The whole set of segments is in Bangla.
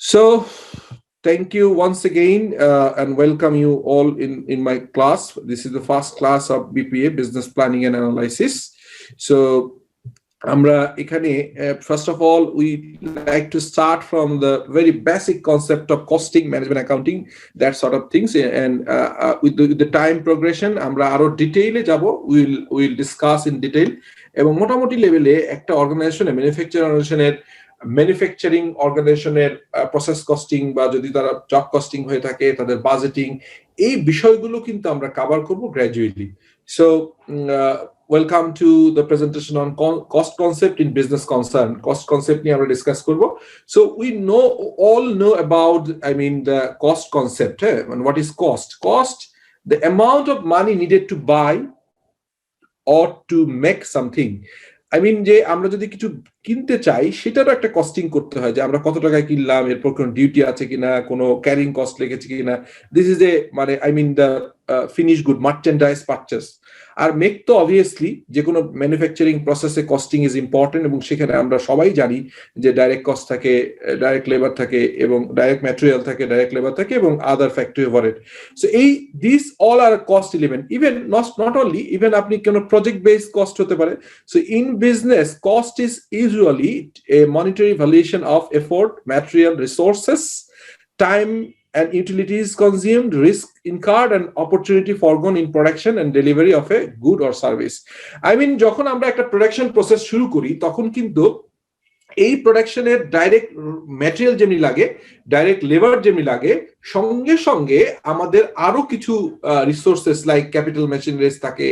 So, thank you once again and welcome you all in my class. This is the first class of BPA, Business Planning and Analysis. So, আমরা এখানে first of all we like to start from the very basic concept of costing, management accounting, that sort of things, and with the time progression আমরা আরো ডিটেইলে যাব, we'll discuss in detail এবং মোটামুটি লেভেলে একটা অর্গানাইজেশনে ম্যানুফ্যাকচারিং অর্গানাইজেশনের প্রসেস কস্টিং বা যদি তারা জব কস্টিং হয়ে থাকে তাদের বাজেটিং, এই বিষয়গুলো কিন্তু আমরা কভার করব gradually. So welcome to the presentation on cost concept in business concern. Cost concept নিয়ে আমরা ডিসকাস করব। So we all know about, the cost concept. And what is cost? Cost, the amount of money needed to buy or to make something. যে আমরা যদি কিছু কিনতে চাই সেটারও একটা কস্টিং করতে হয়, যে আমরা কত টাকায় কিনলাম, এরপর কোনো ডিউটি আছে কিনা, কোনো ক্যারিং কস্ট লেগেছে কিনা। This is the finish good merchandise purchase. আর মেক তো অবভিয়াসলি যে কোনো ম্যানুফ্যাকচারিং প্রসেসে কস্টিং ইজ ইম্পর্টেন্ট, এবং সেখানে আমরা সবাই জানি যে ডাইরেক্ট কস্ট থাকে, ডাইরেক্ট লেবার থাকে, এবং ডাইরেক্ট ম্যাটেরিয়াল থাকে, ডাইরেক্ট লেবার থাকে, এবং other factory overhead. So this all are cost element. Even not only, even আপনি কোনো প্রজেক্ট বেসড কস্ট হতে পারে। So in business cost is usually a monetary valuation of effort, material resources, time and utilities consumed, risk incurred, and opportunity foregone in production and delivery of a good or service. যখন আমরা একটা প্রোডাকশন প্রসেস শুরু করি তখন কিন্তু এই প্রোডাকশনের ডাইরেক্ট ম্যাটেরিয়াল যেমনি লাগে, ডাইরেক্ট লেবার যেমনি লাগে, সঙ্গে সঙ্গে আমাদের আরো কিছু রিসোর্সেস লাইক ক্যাপিটাল মেশিনারিজ থাকে,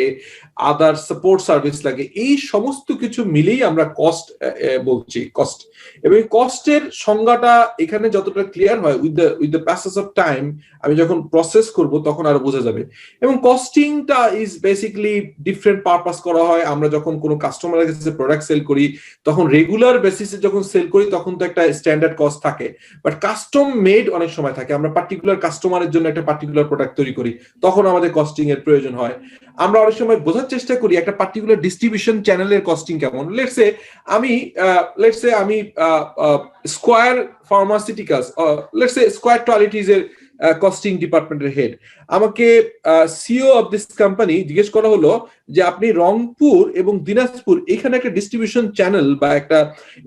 আদার সাপোর্ট সার্ভিস লাগে। এই সমস্ত কিছু মিলেই আমরা কস্ট বলছি, কস্ট। এবং কস্টের সংজ্ঞাটা এখানে যতটা ক্লিয়ার হয় with the passage of time, আমি যখন প্রসেস করব তখন আরো বোঝা যাবে। এবং কস্টিংটা ইজ বেসিক্যালি ডিফারেন্ট পারপাস করা হয়। আমরা যখন কোনো কাস্টমারের কাছে প্রোডাক্ট সেল করি তখন রেগুলার বেসিসে যখন সেল করি তখন তো একটা স্ট্যান্ডার্ড কস্ট থাকে, বাট কাস্টম মেড অনেক সময় থাকে। আমরা পার্টিকুলার কাস্টমারের জন্য একটা পার্টিকুলার প্রোডাক্ট তৈরি করি, তখন আমাদের কস্টিং এর প্রয়োজন হয়। আমরা অনেক সময় বোঝার চেষ্টা করি একটা পার্টিকুলার ডিস্ট্রিবিউশন চ্যানেলের কস্টিং কেমন। লেটস সে আমি Square Pharmaceuticals, let's say Square Toiletries এর কস্টিং ডিপার্টমেন্টের হেড। আমাকে সিও অফ দিস কোম্পানি জিজ্ঞেস করা হলো যে আপনি রংপুর এবং দিনাজপুর এখানে একটা ডিস্ট্রিবিউশন চ্যানেল বা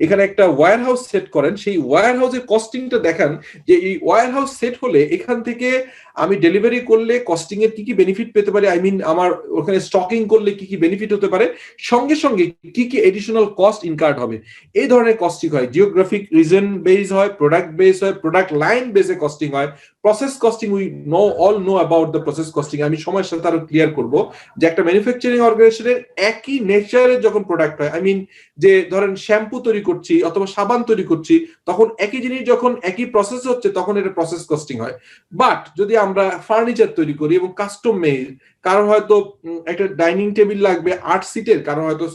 এখানে একটা ওয়্যার হাউস সেট করেন, সেই ওয়্যার হাউসের কস্টিংটা দেখান যে এই ওয়্যার হাউস সেট হলে এখান থেকে আমি ডেলিভারি করলে কস্টিং এর কি কি বেনিফিট পেতে পারে, আমার ওখানে স্টকিং করলে কি কি বেনিফিট হতে পারে, সঙ্গে সঙ্গে কি কি এডিশনাল কস্ট ইনকার্ড হবে। এই ধরনের কস্টিং হয়, জিওগ্রাফিক রিজন বেস হয়, প্রোডাক্ট বেস হয়, প্রোডাক্ট লাইন বেসে কস্টিং হয়। Process costing, we all know about the process costing. আমি সময়ের সাথে আরো ক্লিয়ার করব যে একটা ম্যানুফ্যাকচারিং অর্গানাইজেশনের একই নেচারের যখন প্রোডাক্ট হয়, যে ধরেন শ্যাম্পু তৈরি করছি অথবা সাবান তৈরি করছি, তখন একই জিনিস যখন একই প্রসেস হচ্ছে তখন এটা প্রসেস কস্টিং হয়। বাট যদি আমরা ফার্নিচার তৈরি করি এবং কাস্টম মেড, কারণ হয়তো একটা ডাইনিং টেবিল লাগবে 8 সিটের, কারণ হয়তো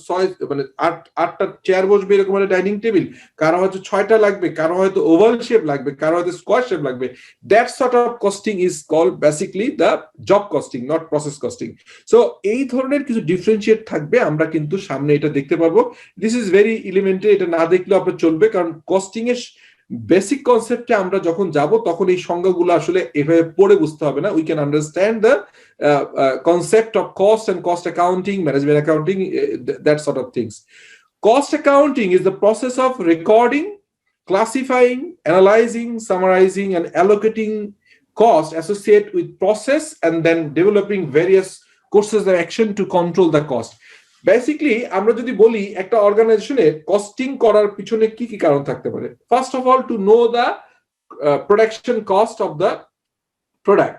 8টা চেয়ার বসবে এরকম একটা ডাইনিং টেবিল, কারণ হয়তো 6টা লাগবে, কারণ হয়তো ওভাল শেপ লাগবে, কারণ হয়তো স্কোয়ার শেপ লাগবে। That sort of costing is called basically the job costing, not process costing. So এই ধরনের কিছু ডিফারেন্সিয়েট থাকবে, আমরা কিন্তু সামনে এটা দেখতে পারবো। দিস ইজ ভেরি এলিমেন্টারি, এটা না দেখলেও আপনার চলবে, কারণ কস্টিং এর বেসিক কনসেপ্টে আমরা যখন যাব তখন এই সংজ্ঞাগুলো আসলে এভাবে পড়ে বুঝতে হবে না। We can understand the concept of cost and cost accounting, management accounting, that sort of things. Cost accounting is the process of recording, classifying, analyzing, summarizing, and allocating cost associated with process, and then developing various courses of action to control the cost. Basically আমরা যদি বলি একটা অর্গানাইজেশনে কস্টিং করার পিছনে কি কি কারণ থাকতে পারে, first of all to know the production cost of the product,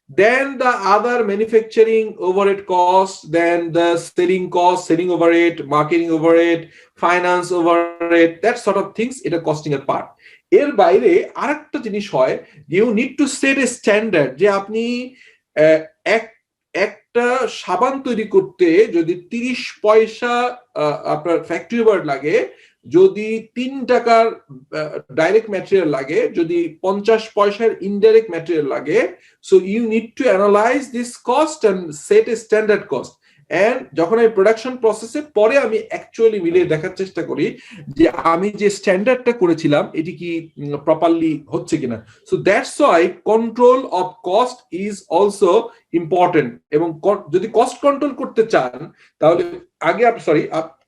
then the other manufacturing overhead cost, then the selling cost, selling overhead, marketing overhead, finance overhead, that sort of things, এটা কস্টিং এর পার্ট। এর বাইরে আরেকটা জিনিস হয়, you need to set a standard, যে আপনি একটা সাবান তৈরি করতে যদি 30 পয়সা আপনার ফ্যাক্টরি ওভারহেড লাগে, যদি 3 টাকার ডাইরেক্ট ম্যাটেরিয়াল লাগে, যদি 50 পয়সার ইনডাইরেক্ট ম্যাটেরিয়াল লাগে, so you need to analyse this cost and set a standard cost. And যখন আমি প্রোডাকশন প্রসেসে পরে আমি অ্যাকচুয়ালি মিলিয়ে দেখার চেষ্টা করি যে আমি যে স্ট্যান্ডার্ডটা করেছিলাম এটি কি প্রপারলি হচ্ছে কিনা। So that's why control of cost is also important. এবং যদি কস্ট কন্ট্রোল করতে চান তাহলে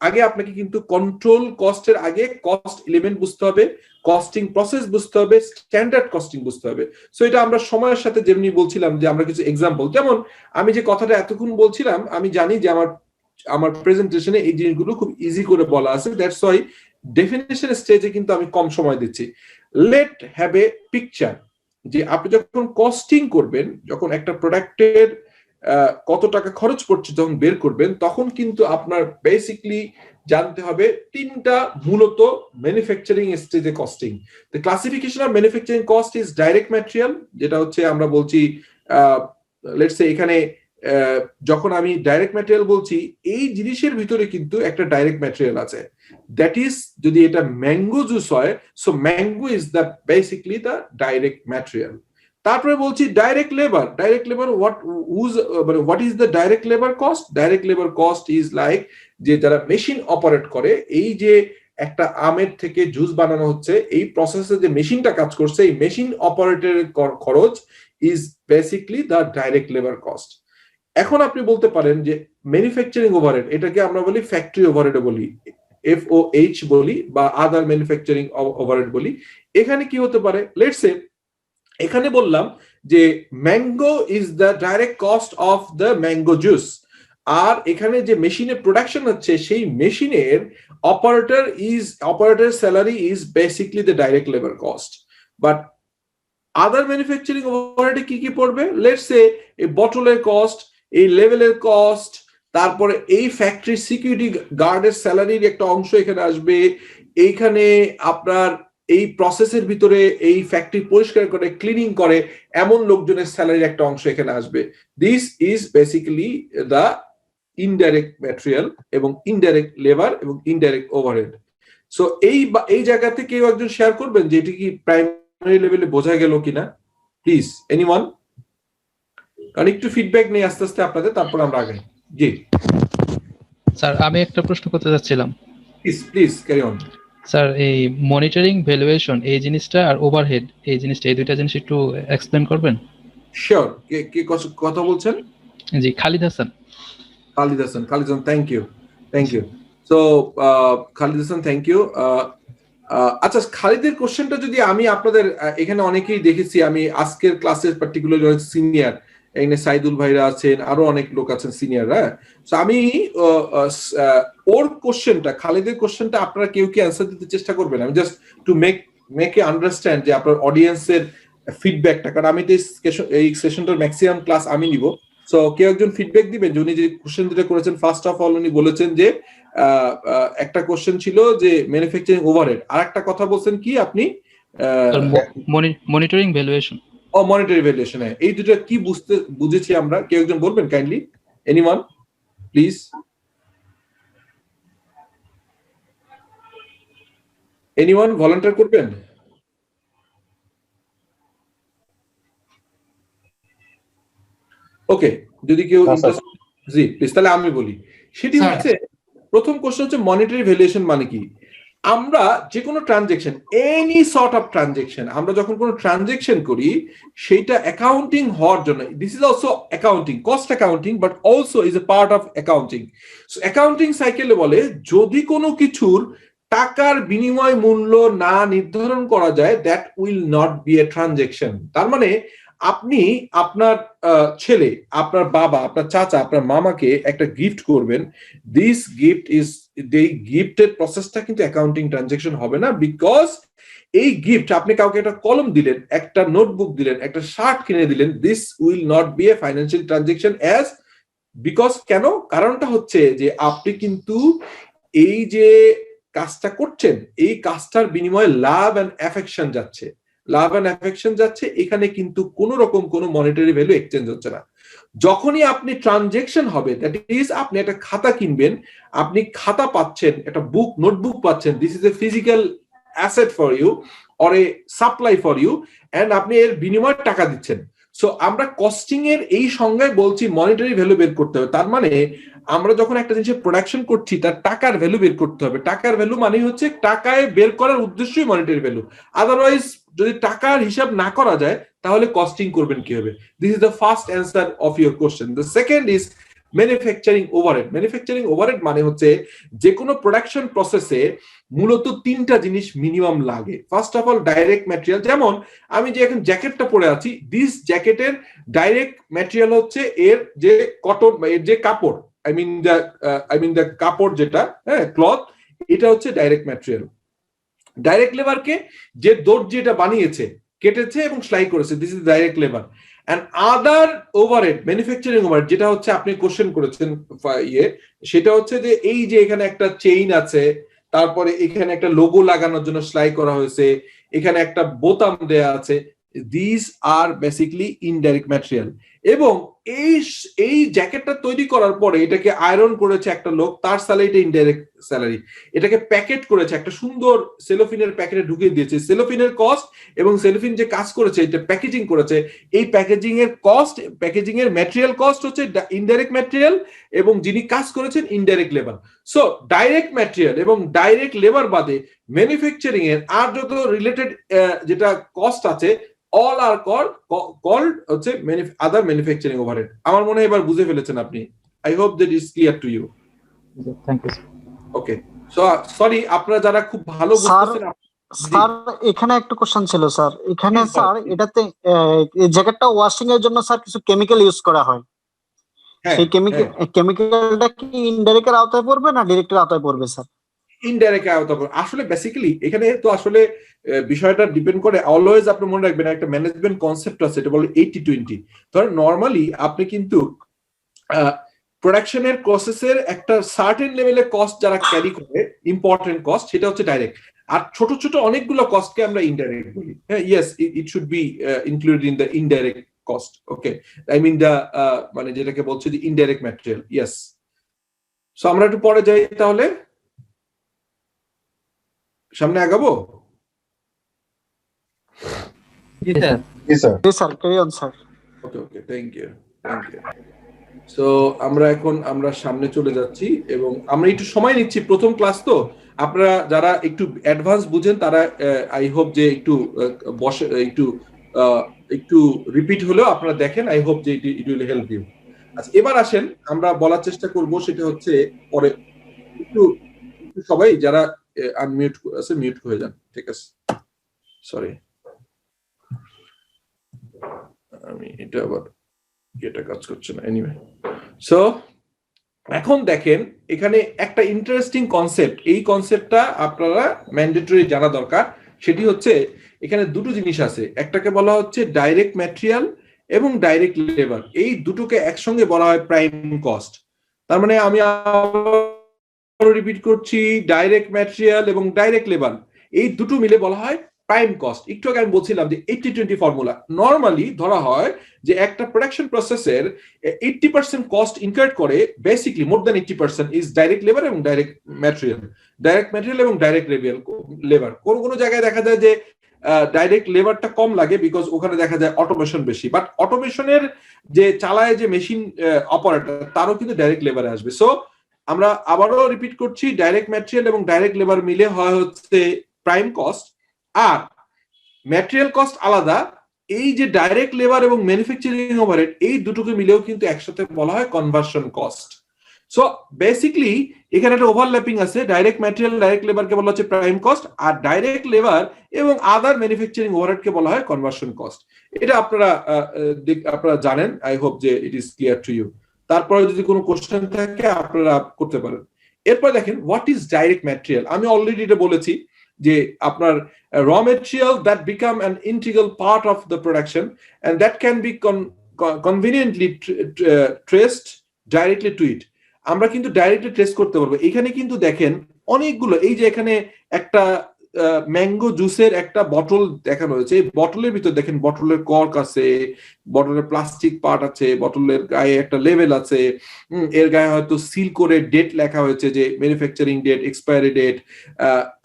আগে আপনাকে কিন্তু কন্ট্রোল কস্টের আগে কস্ট এলিমেন্ট বুঝতে হবে, কস্টিং প্রসেস বুঝতে হবে, স্ট্যান্ডার্ড কস্টিং বুঝতে হবে। সো এটা আমরা সময়ের সাথে যেমনি বলছিলাম যে আমরা কিছু এক্সাম্পল, যেমন আমি যে কথাটা এতক্ষণ বলছিলাম আমি জানি যে আমার প্রেজেন্টেশনে এই জিনিসগুলো খুব ইজি করে বলা আছে, দ্যাটস ওয়াই ডেফিনেশন স্টেজে কিন্তু আমি কম সময় দিচ্ছি। লেট হ্যাভ এ পিকচার যে আপনি যখন কস্টিং করবেন, যখন একটা প্রোডাক্টের কত টাকা খরচ পড়ছে যখন বের করবেন, তখন কিন্তু আপনার বেসিকলি জানতে হবে তিনটা মূলত ম্যানুফ্যাকচারিং স্টেজে costing. The classification of manufacturing cost is direct material, যেটা হচ্ছে আমরা বলছি লেটস সে এখানে যখন আমি ডাইরেক্ট ম্যাটেরিয়াল বলছি এই জিনিসের ভিতরে কিন্তু একটা ডাইরেক্ট ম্যাটেরিয়াল আছে, দ্যাট ইজ যদি এটা ম্যাঙ্গো জুস হয়, so mango is the basically the direct material. তারপরে বলছি direct labour, what is the direct labour cost? Direct labour cost is like যে যারা মেশিন অপারেট করে, এই যে একটা আমের থেকে জুস বানানো হচ্ছে এই প্রসেসে যে মেশিনটা কাজ করছে এই মেশিন অপারেটরের খরচ is basically the direct labour cost. এখন আপনি বলতে পারেন যে ম্যানুফ্যাকচারিং ওভারহেড, এটাকে আমরা বলি ফ্যাক্টরি ওভারহেড বলি, FOH বলি, বা আদার ম্যানুফ্যাকচারিং ওভারহেড বলি। এখানে কি হতে পারে? লেটস সে এখানে বললাম যে mango is the direct cost of the mango juice, আর এখানে যে মেশিনের প্রোডাকশন হচ্ছে সেই মেশিনের operator salary is basically the direct labour cost. But other manufacturing ওভারহেডে কি কি পড়বে? লেটস সে এই বটলের কস্ট, এই লেভেলের কস্ট, তারপরে এই ফ্যাক্টরি সিকিউরিটি গার্ডের স্যালারির একটা অংশ এখানে আসবে, এইখানে আপনার এই প্রসেসের ভিতরে এই ফ্যাক্টরি পরিষ্কার করে ক্লিনিং করে এমন লোকজনের স্যালারির একটা অংশ এখানে আসবে। This is basically the indirect material এবং ইনডাইরেক্ট লেবার এবং ইনডাইরেক্ট ওভারহেড। সো এই জায়গাতে কেউ একজন শেয়ার করবেন যে এটি কি প্রাইমারি লেভেলে বোঝা গেল কিনা, প্লিজ এনিওয়ান? কারণ একটু ফিডব্যাক নেই আস্তে আস্তে আপনাদের, তারপর আমরা আগাই। জি স্যার, আমি একটা প্রশ্ন করতে চাচ্ছিলাম। Please carry on. স্যার, এই মনিটরিং ভ্যালুয়েশন এই জিনিসটা আর ওভারহেড এই জিনিসটা, এই দুইটা জিনিস একটু এক্সপ্লেন করবেন? শিওর। কে কথা বলছেন? জি, Khalid Hasan. Khalid Hasan, thank you. So Khalid Hasan, thank you. আচ্ছা, খালিদের কোশ্চেনটা যদি আমি আপনাদের এখানে অনেকেই দেখেছি, আমি আজকের ক্লাসের পার্টিকুলারলি অনেক সিনিয়র, এখানে সাইদুল ভাইরা আছেন, আরো অনেক লোক আছেন সিনিয়ররা। সো আমি ওর কোশ্চেনটা, খালিদের কোশ্চেনটা আপনারা কেউ কি অ্যান্সার দিতে চেষ্টা করবেন? আমি just to make a understand যে আপনার অডিয়েন্সের ফিডব্যাকটা, কারণ আমি এই সেশনটার ম্যাক্সিমাম ক্লাস আমি নিব। সো কেউ একজন ফিডব্যাক দিবেন যে উনি যে কোশ্চেন যেটা করেছেন, ফার্স্ট অফ অল উনি বলেছেন যে একটা কোশ্চেন ছিল যে ম্যানুফ্যাকচারিং ওভারহেড, আর একটা কথা বলছেন কি আপনি? Monitoring valuation. Monetary valuation. এই দুটো কি বুঝেছি আমরা? কেউ একজন বলবেন kindly? Anyone please? Anyone volunteer করবেন? ওকে, যদি কেউ জি প্লিজ, তাহলে আমি বলি। সেটি হচ্ছে, প্রথম কোশ্চেন হচ্ছে মনিটরি ভ্যালুয়েশন মানে কি? আমরা যে কোনো transaction, any sort of transaction, আমরা যখন কোনো ট্রানজেকশন করি সেইটা অ্যাকাউন্টিং হওয়ার জন্য, this is also accounting, cost accounting, but also is a part of accounting. So accounting সাইকেলে বলে যদি কোনো কিছুর টাকার বিনিময় মূল্য না নির্ধারণ করা যায়, that will not be a transaction. তার মানে আপনি আপনার ছেলে, আপনার বাবা, আপনার চাচা, আপনার মামাকে একটা গিফট করবেন, দিস গিফট ইজ, এই গিফটের প্রসেসটা কিন্তু অ্যাকাউন্টিং ট্রানজেকশন হবে না, বিকজ এই গিফট, আপনি কাউকে একটা কলম দিলেন, একটা নোটবুক দিলেন, একটা শার্ট কিনে দিলেন, this will not be a financial transaction as, because কেন? কারণটা হচ্ছে যে আপনি কিন্তু এই যে কাজটা করছেন, এই কাজটার বিনিময়ে লাভ এন্ড অ্যাফেকশন যাচ্ছে, এখানে কিন্তু কোন রকম কোন মনিটারি ভ্যালু এক্সচেঞ্জ হচ্ছে না। যখনই আপনি ট্রানজেকশন হবে, দ্যাট ইজ আপনি একটা খাতা কিনবেন, আপনি খাতা পাচ্ছেন, একটা নোটবুক পাচ্ছেন, this is a physical asset for you or a supply for you, and আপনি এর বিনিময়ে টাকা দিচ্ছেন। সো আমরা কস্টিং এর এই সংজ্ঞায় বলছি মনিটারি ভ্যালু বের করতে হবে, তার মানে আমরা যখন একটা জিনিসের প্রোডাকশন করছি তার টাকার ভ্যালু বের করতে হবে। টাকার ভ্যালু মানে হচ্ছে টাকায় বের করার উদ্দেশ্যই মনিটারি ভ্যালু। আদারওয়াইজ যদি টাকার হিসাব না করা যায় তাহলে কস্টিং করবেন কি হবে? This is the first answer of your question. The second is manufacturing overhead. Manufacturing overhead মানে হচ্ছে যে কোনো প্রোডাকশন প্রসেসে মূলত তিনটা জিনিস মিনিমাম লাগে। First of all direct material, যেমন আমি যে এখন জ্যাকেটটা পরে আছি, দিস জ্যাকেটের ডাইরেক্ট ম্যাটেরিয়াল হচ্ছে এর যে কটন, এর যে কাপড়, আই মিন দ্য কাপড় যেটা, হ্যাঁ, ক্লথ, এটা হচ্ছে ডাইরেক্ট ম্যাটেরিয়াল। ডাইরেক্ট লেবারকে যে দর্জি এটা বানিয়েছে, কেটেছে এবং সেলাই করেছে, this is direct labour. And other overhead, manufacturing overhead, যেটা হচ্ছে আপনি কোশ্চেন করেছেন সেটা হচ্ছে যে এই যে এখানে একটা চেইন আছে, তারপরে এখানে একটা লোগো লাগানোর জন্য সেলাই করা হয়েছে, এখানে একটা বোতাম দেয়া আছে, this are basically indirect material. এবং এই জ্যাকেটটা তৈরি করার পরে এটাকে আয়রন করেছে একটা লোক, তার স্যালারিটা ইনডাইরেক্ট স্যালারি। এটাকে প্যাকেট করেছে, একটা সুন্দর সেলোফিনের প্যাকেটে ঢুকিয়ে দিয়েছে, সেলোফিনের কস্ট, এবং সেলোফিন যে কাজ করেছে, এটা প্যাকেজিং করেছে, এই প্যাকেজিং এর কস্ট, প্যাকেজিং এর ম্যাটেরিয়াল কস্ট হচ্ছে ইনডাইরেক্ট ম্যাটেরিয়াল, এবং যিনি কাজ করেছেন indirect labour. So direct material এবং ডাইরেক্ট লেবার বাদে ম্যানুফ্যাকচারিং এর আর যত রিলেটেড যেটা কস্ট আছে, all are called হচ্ছে other manufacturing overhead. আমার মনে হয় এবার বুঝে ফেলেছেন আপনি। I hope that is clear to you. Thank you. Okay, so sorry, আপনারা যারা খুব ভালো বুঝতেছেন। স্যার এখানে একটা কোশ্চেন ছিল স্যার, এখানে স্যার এটাতে জ্যাকেটটা ওয়াশিং এর জন্য স্যার কিছু কেমিক্যাল ইউজ করা হয়, সেই কেমিক্যালটা কি ইনডাইরেক্ট এর আওতায় পড়বে না ডাইরেক্ট এর আওতায় পড়বে স্যার? ইনডাইরেক্ট আওতায় পড়বে। আসলে বেসিক্যালি এখানে তো আসলে বিষয়টা ডিপেন্ড করে, অলওয়েজ আপনি মনে রাখবেন একটা ম্যানেজমেন্ট কনসেপ্ট আছে, এটা বলে 80-20। ধরেন নরমালি আপনি কিন্তু প্রোডাকশনের প্রসেসের একটা সার্টেন লেভেলের কস্ট যারা ক্যারি করে, ইম্পর্টেন্ট কস্ট, সেটা হচ্ছে ডাইরেক্ট। আর ছোট ছোট অনেকগুলো কস্টকে আমরা ইনডাইরেক্ট বলি। হ্যাঁ, yes, it should be included in the indirect cost. Okay, I mean the মানে যেটাকে বলছে যে ইনডাইরেক্ট ম্যাটেরিয়াল। ইয়েস, সো আমরা একটু পরে যাই তাহলে, সামনে আগাবো। জি স্যার। জি sir, carry on sir. Okay okay, thank you. So আমরা সামনে চলে যাচ্ছি এবং আমরা একটু সময় নিচ্ছি, প্রথম ক্লাস তো, আপনারা যারা একটু অ্যাডভান্স বুঝেন তারা আই হোপ যে একটু বসে একটু রিপিট হলেও আপনারা দেখেন, আই হোপ যে ইট উইল হেল্প ইউ। আচ্ছা, এবার আসেন আমরা বলার চেষ্টা করব, সেটা হচ্ছে পরে একটু সবাই যারা আনমিউট আছে মিউট হয়ে যান, ঠিক আছে? সরি, আমি এটা আবার এটা কাজ করছে না। এনিওয়ে, সো এখন দেখেন এখানে একটা ইন্টারেস্টিং কনসেপ্ট, এই কনসেপ্টটা আপনারা ম্যান্ডেটরি জানা দরকার। সেটি হচ্ছে এখানে দুটো জিনিস আছে, একটাকে বলা হচ্ছে ডাইরেক্ট ম্যাটেরিয়াল এবং ডাইরেক্ট লেবার। এই দুটোকে একসঙ্গে বলা হয় প্রাইম কস্ট। তার মানে আমি রিপিট করছি, ডাইরেক্ট ম্যাটেরিয়াল এবং ডাইরেক্ট লেবার, এই দুটো মিলে বলা হয় প্রাইম কস্ট। একটু আগে আমি বলছিলাম যে 80-20 ফর্মুলা। নর্মালি ধরা হয় যে একটা প্রোডাকশন প্রসেসের 80% কস্ট ইনকার করে, basically more than 80% is direct labour এবং ডাইরেক্ট ম্যাটেরিয়াল। ডাইরেক্ট ম্যাটেরিয়াল এবং ডাইরেক্ট লেবার। কোন জায়গায় দেখা যায় যে ডাইরেক্ট লেবারটা কম লাগে, বিকজ ওখানে দেখা যায় অটোমেশন বেশি, বাট অটোমেশনের যে চালায় যে মেশিন অপারেটর, তারও কিন্তু ডাইরেক্ট লেবারে আসবে। সো আমরা আবারও রিপিট করছি, ডাইরেক্ট ম্যাটেরিয়াল এবং ডাইরেক্ট লেবার মিলে হয় হচ্ছে প্রাইম কস্ট। আর ম্যাটেরিয়াল কস্ট আলাদা, এই যে ডাইরেক্ট লেবার এবং ম্যানুফ্যাকচারিং ওভারহেড, এই দুটোকে মিলেও কিন্তু একসাথে বলা হয় কনভার্সন কস্ট। সো বেসিক্যালি এখানে একটা ওভারল্যাপিং আছে, ডাইরেক্ট ম্যাটেরিয়াল ডাইরেক্ট লেবারকে বলা হচ্ছে প্রাইম কস্ট, আর ডাইরেক্ট লেবার এবং আদার ম্যানুফ্যাকচারিং ওভারহেডকে বলা হয় কনভার্সন কস্ট। এটা আপনারা জানেন, আই হোপ যে it is clear to you. তারপরে যদি কোনো কোশ্চেন থাকে আপনারা করতে পারেন। এরপর দেখেন হোয়াট ইজ ডাইরেক্ট ম্যাটেরিয়াল। আমি অলরেডি এটা বলেছি যে আপনার raw material that become an integral part of the production and that can be conveniently traced directly to it. আমরা কিন্তু ডাইরেক্টলি ট্রেস করতে পারবো। এখানে কিন্তু দেখেন অনেকগুলো, এই যে এখানে একটা ম্যাঙ্গো জুসের একটা বটল দেখানো হয়েছে, এই বটলের ভিতর দেখেন বটলের কর্ক আছে, বটলের প্লাস্টিক পার্ট আছে, বটলের গায়ে একটা লেভেল আছে, এর গায়ে হয়তো সিল করে ডেট লেখা হয়েছে, যে manufacturing date, expiry date,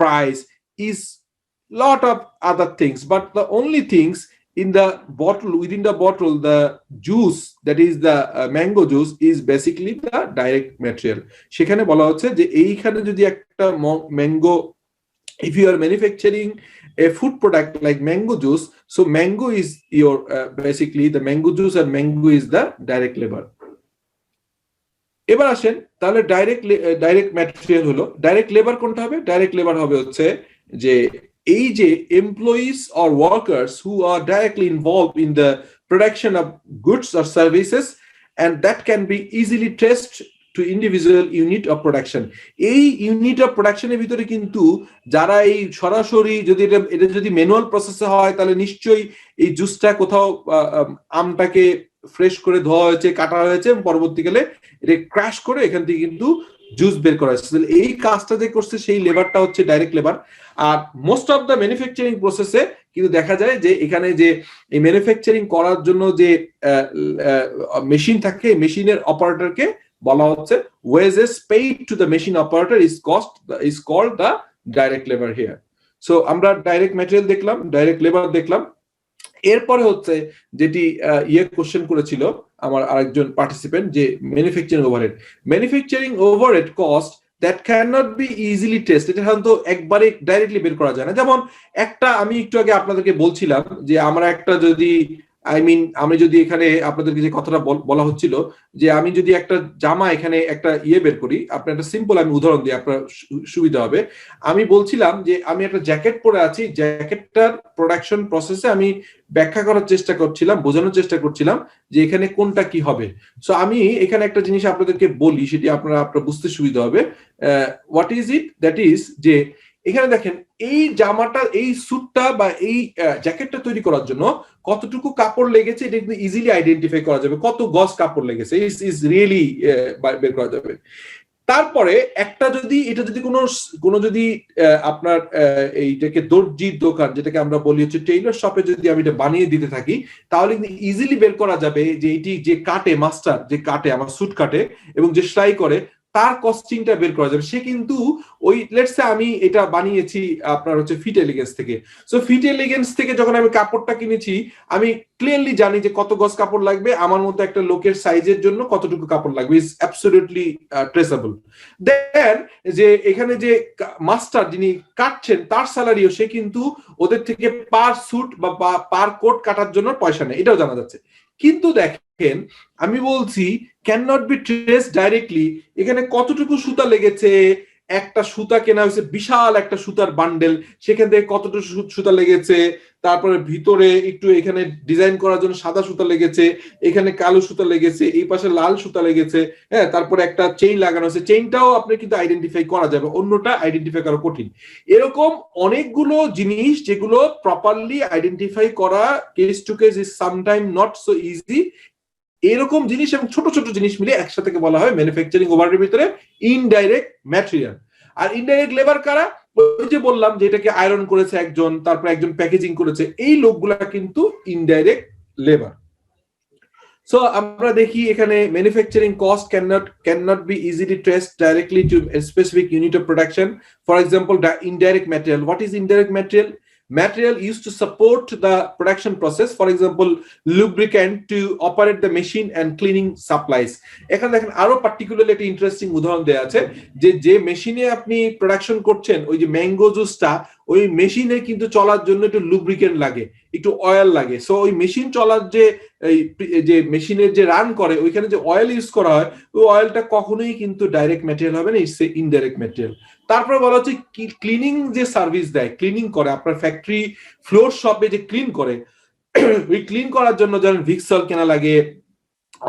price, is lot of other things, but the only things in the bottle, within the bottle, the juice, that is the mango juice, is basically the direct material. সেখানে বলা হচ্ছে যে এইখানে যদি একটা mango, if you are manufacturing a food product like mango juice, so mango is your basically the mango juice, and mango is the direct labor. এবার আসেন তাহলে ডাইরেক্ট ম্যাটেরিয়াল হলো, ডাইরেক্ট লেবার কোনটা হবে? ডাইরেক্ট লেবার হবে হচ্ছে যে এই যে employees or workers who are directly involved in the production of goods or services, and that can be easily traced to individual unit of production. এই ইউনিট অফ প্রোডাকশনের ভিতরে কিন্তু যারা এই সরাসরি যদি এটা যদি ম্যানুয়াল প্রসেসে হয় তাহলে নিশ্চয়ই এই জুসটা কোথাও আমটাকে ফ্রেশ করে ধোয়া হয়েছে, কাটা হয়েছে, এবং পরবর্তীকালে এটা ক্র্যাশ করে এখান থেকে কিন্তু জুস বের করা হয়েছে। এই কাজটা যে করছে সেই লেবারটা হচ্ছে ডাইরেক্ট লেবার। আর মোস্ট অফ দ্য ম্যানুফ্যাকচারিং প্রসেসে কিন্তু দেখা যায় যে এখানে যে এই ম্যানুফ্যাকচারিং করার জন্য যে মেশিন থাকে, মেশিনের অপারেটরকে বলা হচ্ছে wages paid to the machine operator is called the direct labour here. So আমরা ডাইরেক্ট ম্যাটেরিয়াল দেখলাম, ডাইরেক্ট লেবার দেখলাম। এরপরে হচ্ছে যেটি কোশ্চেন করেছিল আমার আরেকজন পার্টিসিপেন্ট, যে manufacturing overhead cost that can not B easily test. এটা সাধারণত একবারে ডাইরেক্টলি বের করা যায় না। যেমন একটা আমি একটু আগে আপনাদেরকে বলছিলাম যে আমরা একটা যদি আমি যদি এখানে আপনাদেরকে যে কথাটা বলা হচ্ছিল যে আমি যদি একটা জামা এখানে একটা বের করি, আপনার একটা সিম্পল আমি উদাহরণ দিই, আপনার সুবিধা হবে। আমি বলছিলাম যে আমি একটা জ্যাকেট পরে আছি, জ্যাকেটটার প্রোডাকশন প্রসেসে আমি ব্যাখ্যা করার চেষ্টা করছিলাম, বোঝানোর চেষ্টা করছিলাম যে এখানে কোনটা কি হবে। সো আমি এখানে একটা জিনিস আপনাদেরকে বলি, সেটি আপনারা বুঝতে সুবিধা হবে। What is it? That is যে এখানে দেখেন এই জামাটা, এই স্যুটটা বা এই জ্যাকেটটা তৈরি করার জন্য কতটুকু কাপড় লেগেছে এটা কিন্তু ইজিলি আইডেন্টিফাই করা যাবে, কত গজ কাপড় লেগেছে ইজ রিয়েলি বের করা যাবে। তারপরে এটা যদি কোনো যদি আপনার এইটাকে দর্জির দোকান, যেটাকে আমরা বলি হচ্ছে টেইলর শপে, যদি আমি এটা বানিয়ে দিতে থাকি তাহলে কিন্তু ইজিলি বের করা যাবে যে এটি যে কাটে, মাস্টার যে কাটে আমার স্যুট কাটে এবং যে সেলাই করে, তার কস্টিংটা বের করা যাবে। সে কিন্তু ওই লেটস সে আমি এটা বানিয়েছি আপনার হচ্ছে ফিট এলিগেন্স থেকে। সো ফিট এলিগেন্স থেকে যখন আমি কাপড়টা কিনেছি, আমি ক্লিয়ারলি জানি যে কত গজ কাপড় লাগবে, আমার মতো একটা লোকের সাইজের জন্য কতটুকু কাপড় লাগবে, ইজ অ্যাবসলিউটলি ট্রেসেবল। দেন যে এখানে যে মাস্টার যিনি কাটছেন তার স্যালারিও সে কিন্তু ওদের থেকে পার স্যুট বা পার কোট কাটার জন্য পয়সা নেয়, এটাও জানা যাচ্ছে। কিন্তু দেখেন আমি বলছি can not be trace directly এখানে কতটুকু সুতা লেগেছে। একটা সুতা কেনা হয়েছে, বিশাল একটা সুতার বান্ডেল, সেখান থেকে কতটুকু সুতা লেগেছে, তারপরে ভিতরে একটু এখানে ডিজাইন করার জন্য সাদা সুতা লেগেছে, এখানে কালো সুতা লেগেছে, এই পাশে লাল সুতা লেগেছে, হ্যাঁ, তারপরে একটা চেইন লাগানো হয়েছে, চেইনটাও আপনি কিন্তু আইডেন্টিফাই করা যাবে, অন্যটা আইডেন্টিফাই করা কঠিন। এরকম অনেকগুলো জিনিস যেগুলো প্রপারলি আইডেন্টিফাই করা case to case is sometime not so easy. এরকম জিনিস এবং ছোট ছোট জিনিস মিলে একসাথে বলা হয় ম্যানুফ্যাকচারিং ওভারহেডের ভিতরে ইনডাইরেক্ট ম্যাটেরিয়াল। আর ইনডাইরেক্ট লেবার কারা? ওই যে বললাম যে এটাকে আয়রন করেছে একজন, তারপর একজন প্যাকেজিং করেছে, এই লোকগুলা কিন্তু ইনডাইরেক্ট লেবার। সো আমরা দেখি এখানে manufacturing cost cannot be easily traced directly to a specific unit of production. For example, the indirect material. What is indirect material? Material used to support the production process, for example lubricant to operate the machine and cleaning supplies. এখানে দেখেন আরো পার্টিকুলারলি একটা ইন্টারেস্টিং উদাহরণ দেয়া আছে যে মেশিনে আপনি প্রোডাকশন করছেন, ওই যে ম্যাঙ্গো জুসটা, ওই মেশিনে কিন্তু চলার জন্য একটু লুব্রিকেন্ট লাগে, একটু অয়েল লাগে। সো ওই মেশিন চলার যে মেশিনের যে রান করে ওইখানে যে অয়েল ইউজ করা হয়, ওই অয়েলটা কখনোই কিন্তু ডাইরেক্ট ম্যাটেরিয়াল হবে না, ইটস ইনডাইরেক্ট ম্যাটেরিয়াল। তারপরে বলা হচ্ছে ক্লিনিং যে সার্ভিস দেয়, ক্লিনিং করে আপনার ফ্যাক্টরি ফ্লোর শপে যে ক্লিন করে, ওই ক্লিন করার জন্য যেমন ভিক্সল কেনা লাগে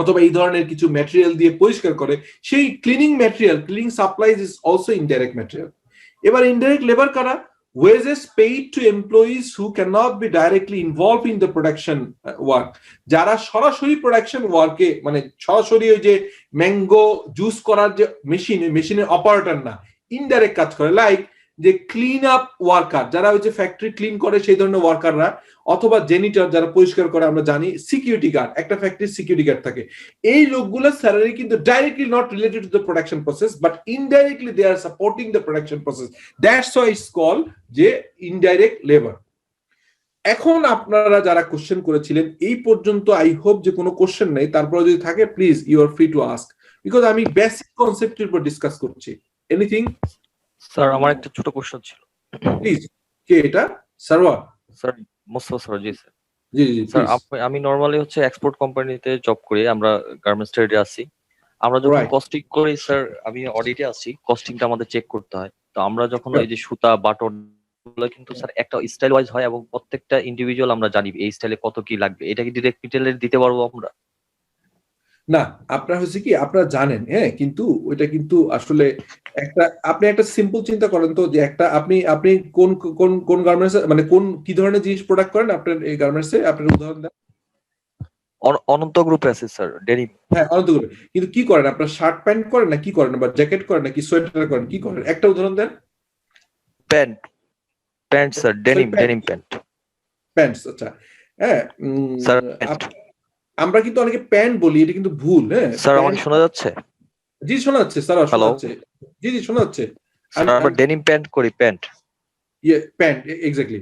অথবা এই ধরনের কিছু ম্যাটেরিয়াল দিয়ে পরিষ্কার করে, সেই cleaning material, cleaning supplies is also indirect material. এবার ইনডাইরেক্ট লেবার কারা? wages paid to employees who cannot be directly involved in the production work. যারা সরাসরি প্রোডাকশন ওয়ার্কে, মানে সরাসরি ওই যে ম্যাঙ্গো জুস করার যে মেশিন, ওই মেশিনের অপারেটর না, ইনডাইরেক্ট কাজ করে, লাইক যে ক্লিন আপ ওয়ার্কার, যারা ওই যে ফ্যাক্টরি ক্লিন করে সেই ধরনের ওয়ার্কাররা, অথবা জেনিটর যারা পরিষ্কার করে, আমরা জানি সিকিউরিটি গার্ড, একটা ফ্যাক্টরির সিকিউরিটি গার্ড থাকে, এই লোকগুলোর স্যালারি কিন্তু directly not related to the production process, but indirectly they are supporting the production process. That's why it's called যে ইনডাইরেক্ট লেবার। এখন আপনারা যারা কোশ্চেন করেছিলেন এই পর্যন্ত, আই হোপ যে কোনো কোশ্চেন নেই, তারপরে যদি থাকে please you are free to ask, because আমি বেসিক কনসেপ্টের উপর ডিসকাস করছি। এনিথিং? স্যার আমার একটা ছোট কোশ্চেন ছিল, প্লিজ। কে এটা? সারওয়ার? Sir Mostafa sir. জি স্যার। জি জি স্যার please. আমি নরমালি হচ্ছে এক্সপোর্ট কোম্পানিতে জব করি, আমরা গার্মেন্টস ট্রেডে আছি। আমরা যখন Right. কস্টিং করি স্যার, আমি অডিটে আছি, কস্টিংটা আমাদের চেক করতে হয়। তো আমরা যখন Sure. ওই যে সুতা বাটন গুলো কিন্তু স্যার একটা স্টাইল ওয়াইজ হয় এবং প্রত্যেকটা ইন্ডিভিজুয়াল আমরা জানি এই স্টাইলে কত কি লাগবে। এটা কি ডিরেক্ট মেটেরিয়াল দিতে পারবো আমরা? না, আপনার হচ্ছে কি আপনারা জানেন, হ্যাঁ, কিন্তু ওইটা কিন্তু আসলে একটা, আপনি একটা সিম্পল চিন্তা করেন তো, যে একটা আপনি আপনি কোন কোন কোন গার্মেন্টস, মানে কোন কি ধরনের জিনিস প্রোডাক্ট করেন আপনার এই গার্মেন্টসে, আপনার উদাহরণ দেন। অনন্ত গ্রুপে আছে স্যার, ডেনিম। হ্যাঁ, অনন্তগুলো। কিন্তু কি করেন আপনার? শার্ট প্যান্ট করেন না কি করেন, বা জ্যাকেট করেন নাকি সোয়েটার করেন, কি করেন? একটা উদাহরণ দেন। Pant sir, denim pant. Pants, আচ্ছা। হ্যাঁ, স্যার আমরা কিন্তু অনেকে প্যান্ট বলি, এটা কিন্তু ভুল। হ্যাঁ স্যার, আমাকে শোনা যাচ্ছে? জি শোনা যাচ্ছে স্যার, শোনা যাচ্ছে। জি জি শোনা যাচ্ছে। স্যার আমরা ডেনিম প্যান্ট করি, প্যান্ট। Pant, exactly.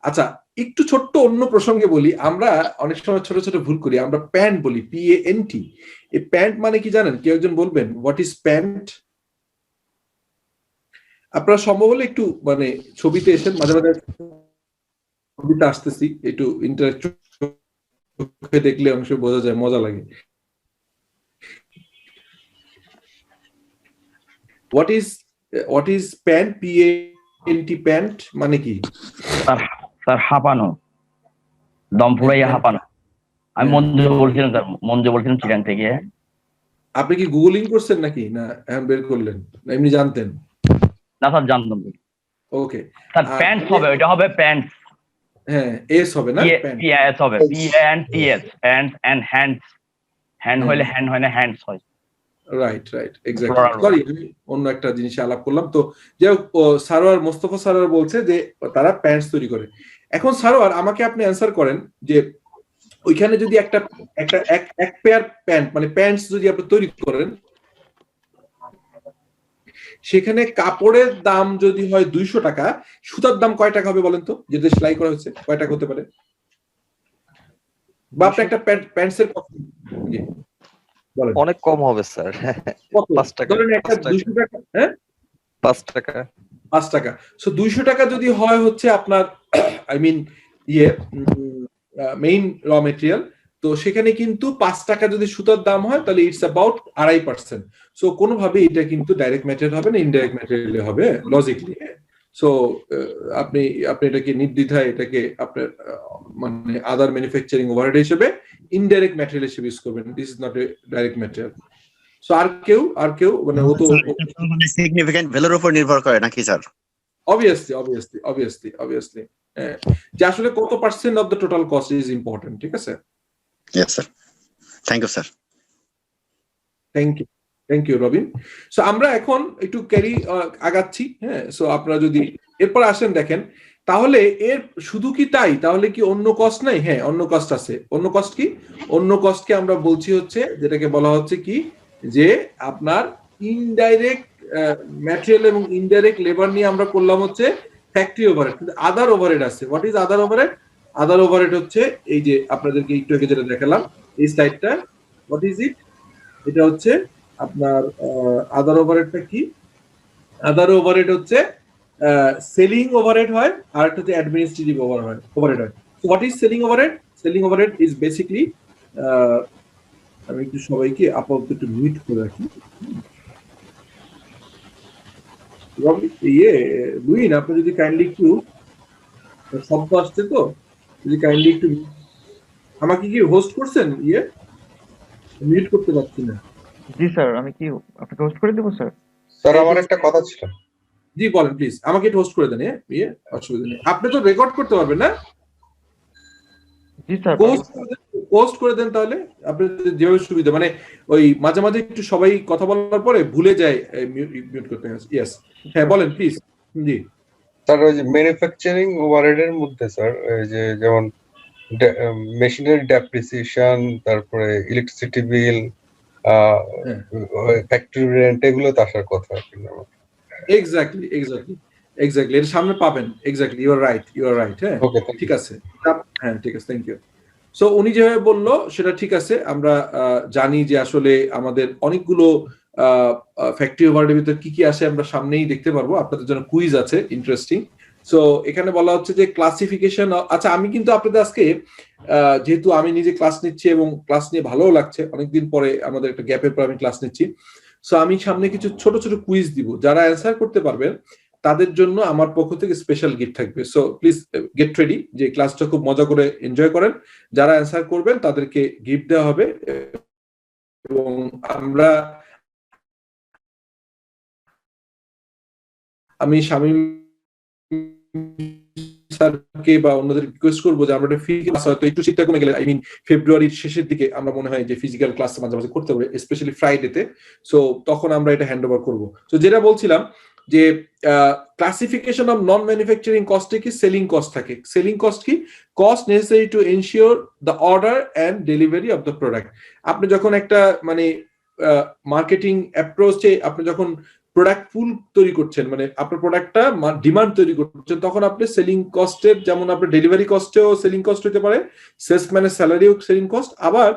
আচ্ছা, একটু ছোট্ট অন্য প্রসঙ্গে বলি, আমরা অনেক সময় ছোট ছোট ভুল করি, আমরা প্যান্ট বলি PANT। এই প্যান্ট মানে কি জানেন? কেউ একজন বলবেন হোয়াট ইজ প্যান্ট? আপনারা সম্ভব হলে একটু মানে ছবিতে এসেন, মাঝে মাঝে ছবিতে আসতেছি, একটু ইন্টারেক্ট দেখলে অংশ বোঝা যায়, মজা লাগে। What is pant? PANT pant মানে কি? স্যার হাঁপানো, দম ফুরাইয়া হাঁপানো। আমি মঞ্জু বলছিলাম চিরাং থেকে। আপনি কি গুগলিং করছেন নাকি, না বের করলেন, না এমনি জানতেন? না স্যার, জানতাম। ওকে স্যার প্যান্টস হবে, ওটা হবে প্যান্টস। হ্যাঁ, এস হবে না? PANTS হবে, PANTS, pants and hands. Hand হইলে হ্যান্ড হয় না, হ্যান্ডস হয়। Right, exactly. সরি, আমি অন্য একটা জিনিসে আলাপ করলাম। তো যাই হোক, সারোয়ার, মোস্তফা সারোয়ার বলছে যে তারা প্যান্টস তৈরি করে। এখন সারোয়ার, আমাকে আপনি অ্যান্সার করেন যে ওইখানে যদি একটা একটা এক পেয়ার প্যান্ট, মানে প্যান্টস যদি আপনি তৈরি করেন, সেখানে কাপড়ের দাম যদি হয় 200 টাকা, সুতার দাম কয় টাকা হবে বলেন তো? যেটা সেলাই করা হচ্ছে কয় টাকা হতে পারে? বা আপনি একটা প্যান্টসের অনেক কম হবে স্যার। 5 টাকা। ধরেন একটা 200 টাকা, হ্যাঁ 5 টাকা। 5 টাকা। সো 200 টাকা যদি হয় হচ্ছে আপনার, I mean main raw material, তো সেখানে কিন্তু 5 টাকা যদি সুতার দাম হয়, তাহলে ইটস অ্যাবাউট 2.5%। সো কোনোভাবে এটা কিন্তু ডাইরেক্ট ম্যাটেরিয়াল হবে না, ইনডাইরেক্ট ম্যাটেরিয়াল হবে লজিক্যালি। সো আপনি এটাকে নির্দ্বিধায় এটাকে আপনার মানে আদার ম্যানুফ্যাকচারিং ওভারহেড হিসেবে, ইনডাইরেক্ট ম্যাটেরিয়াল হিসেবে ইউজ করবেন। This is not a direct material. So আর কেউ মানে ও তো মানে সিগনিফিকেন্ট ভ্যালুর উপর নির্ভর করে নাকি স্যার? obviously যে আসলে কত percent of the total cost is important. ঠিক আছে? Yes sir, thank you sir. Thank you Robin. So আমরা এখন একটু আগাচ্ছি। হ্যাঁ, সো আপনারা যদি এরপর আসেন, দেখেন তাহলে এর শুধু কি তাই? তাহলে কি অন্য কস্ট নাই? হ্যাঁ, অন্য কস্ট আছে। অন্য কস্ট কি? অন্য কস্টকে আমরা বলছি হচ্ছে, যেটাকে বলা হচ্ছে কি, যে আপনার ইনডাইরেক্ট ম্যাটেরিয়াল এবং ইনডাইরেক্ট লেবার নিয়ে আমরা করলাম হচ্ছে ফ্যাক্টরি ওভারহেড। কিন্তু আদার ওভারহেড আছে। What is other overhead? Other overhead হচ্ছে এই যে আপনাদেরকে একটু আগে যেটা দেখালাম এই স্লাইডটা। What is it? এটা হচ্ছে আপনার আদার ওভারহেডটা কি? আদার ওভারহেড হচ্ছে সেলিং ওভারহেড হয়, আর একটা হচ্ছে অ্যাডমিনিস্ট্রেটিভ ওভারহেড হয়। So what is selling overhead? Selling overhead is basically, আমি একটু সবাইকে আপাতত একটু মিউট করে রাখি। লুইন, আপনি যদি কাইন্ডলি একটু, শব্দ আসছে তো, যদি কাইন্ডলি একটু, আমাকে কি হোস্ট করছেন? মিউট করতে পারছি না। জি স্যার, আমি কি আপনাকে হোস্ট করে দেবো স্যার? স্যার আমার একটা কথা ছিল। জি বলেন প্লিজ, আমাকে একটু হোস্ট করে দেন। অসুবিধা নেই। আপনি তো রেকর্ড করতে পারবেন না? জি স্যার, পোস্ট করে দেন তাহলে, আপনার যেভাবে সুবিধা। মানে ওই মাঝে মাঝে একটু সবাই কথা বলার পরে ভুলে যায় মিউট করতে। ইয়েস, হ্যাঁ বলেন প্লিজ। জি স্যার, ওই যে ম্যানুফ্যাকচারিং ওভারহেডের মধ্যে স্যার, এই যে যেমন মেশিনারি ডেপ্রিসিয়েশন, তারপরে ইলেকট্রিসিটি বিল, ফ্যাক্টরি রেন্ট, এগুলো তো আসার কথা। এক্স্যাক্টলি। এক্স্যাক্টলি, এর সামনে পাবেন। এক্স্যাক্টলি, ইউ আর রাইট, হ্যাঁ ওকে, ঠিক আছে, হ্যাঁ ঠিক আছে, থ্যাংক ইউ। সো উনি যেভাবে বললো সেটা ঠিক আছে। আমরা জানি যে আসলে আমাদের অনেকগুলো ফ্যাক্টরি ওভারহেডের ভিতরে কি কি আসে আমরা সামনেই দেখতে পারবো। আপনাদের জন্য কুইজ আছে ইন্টারেস্টিং। সো এখানে বলা হচ্ছে যে ক্লাসিফিকেশন। আচ্ছা, আমি কিন্তু আপনাদের আজকে যেহেতু আমি নিজে ক্লাস নিচ্ছি এবং ক্লাস নিয়ে ভালোও লাগছে, অনেকদিন পরে আমাদের একটা গ্যাপের পর আমি ক্লাস নিচ্ছি। সো আমি সামনে কিছু ছোট ছোট কুইজ দিব, যারা অ্যান্সার করতে পারবেন তাদের জন্য আমার পক্ষ থেকে স্পেশাল গিফট থাকবে। সো প্লিজ গেট রেডি, যে ক্লাসটা খুব মজা করে এনজয় করেন। যারা অ্যান্সার করবেন তাদেরকে গিফট দেওয়া হবে। এবং আমি শামীম স্যারকে বা অন্যদের রিকোয়েস্ট করবো যে আমরা ফিজিক্যাল ক্লাস হয়তো একটু শীতটা কমে গেলে, আই মিন ফেব্রুয়ারির শেষের দিকে আমরা মনে হয় যে ফিজিক্যাল ক্লাস মাঝে মাঝে করতে হবে, স্পেশালি ফ্রাইডেতে। সো তখন আমরা এটা হ্যান্ড ওভার করবো। তো যেটা বলছিলাম যে ক্লাসিফিকেশন অফ নন ম্যানুফ্যাকচারিং কস্টে কি সেলিং কস্ট থাকে। সেলিং কস্ট কি? Cost necessary to ensure the order and delivery of the product. আপনি যখন একটা মানে মার্কেটিং অ্যাপ্রোচে আপনি যখন প্রোডাক্ট পুল তৈরি করছেন, মানে আপনার প্রোডাক্টটা ডিমান্ড তৈরি করছেন, তখন আপনি সেলিং কস্টের, যেমন আপনার ডেলিভারি কস্টেও সেলিং কস্ট হতে পারে, সেলসম্যানের স্যালারিও সেলিং কস্ট, আবার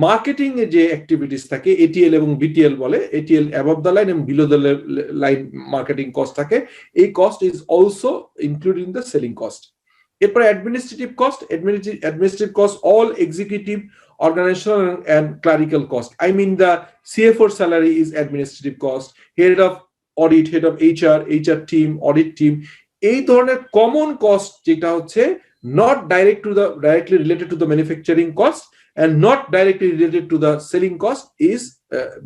মার্কেটিং এ যে অ্যাক্টিভিটিস থাকে এটিএল এবং বিটিএল বলে, এটিএল অ্যাবভ দ্য লাইন এবং below the line marketing cost থাকে, এই cost is also including the selling cost. এরপরে administrative cost. Administrative cost all executive, organizational and clerical cost. I mean the CFO salary is administrative cost, head of audit, head of HR team, audit team, এই ধরনের কমন কস্ট যেটা হচ্ছে not directly related to the manufacturing cost and not directly related to the selling cost is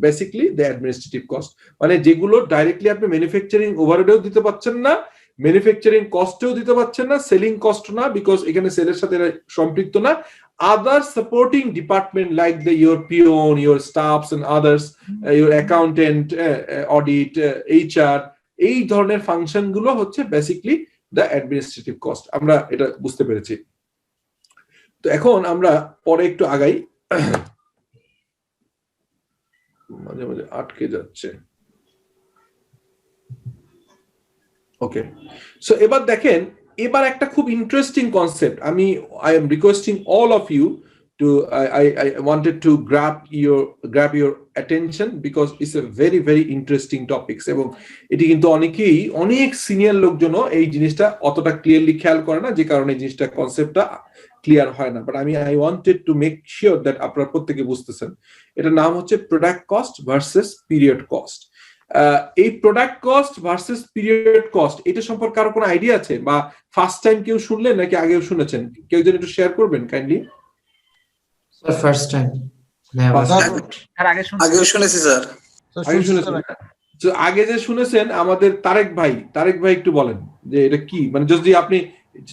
basically the administrative cost. মানে যেগুলো ডাইরেক্টলি আপনি ম্যানুফ্যাকচারিং ওভারহেডেও দিতে পারছেন না, ম্যানুফ্যাকচারিং কস্টেও দিতে পারছেন না, সেলিং কস্ট না, বিকজ এখানে সেলের সাথে সম্পৃক্ত না। Other supporting department like your peon, your staffs and others, your accountant, audit, HR, এই ধরনের ফাংশন গুলো হচ্ছে বেসিক্যালি দ্য অ্যাডমিনিস্ট্রেটিভ কস্ট। আমরা এটা বুঝতে পেরেছি। তো এখন আমরা পরে একটু আগাই, মাঝে মাঝে আটকে যাচ্ছে। ওকে, সো এবার দেখেন, এবার একটা খুব interesting concept. I am requesting all of you to I wanted to grab your attention because it's a very very interesting topics, এবং এটি কিন্তু অনেক সিনিয়র লোকজনও এই জিনিসটা অতটা ক্লিয়ারলি খেয়াল করে না, যে কারণে এই জিনিসটা কনসেপ্টটা ক্লিয়ার হয় না। But I wanted to make sure that আপনারা প্রত্যেকে বুঝতেছেন। এটার নাম হচ্ছে product cost versus period cost. এই product cost versus period cost, এটা সম্পর্কে কারো কোনো আইডিয়া আছে, বা ফার্স্ট টাইম কেউ শুনলেন নাকি আগেও শুনেছেন? কেউ যদি একটু শেয়ার করবেন kindly. Sir first time. Sir আগেও শুনেছি স্যার। আগে শুনেছেন? তো আগে যে শুনেছেন আমাদের তারেক ভাই একটু বলেন যে এটা কি, মানে যদি আপনি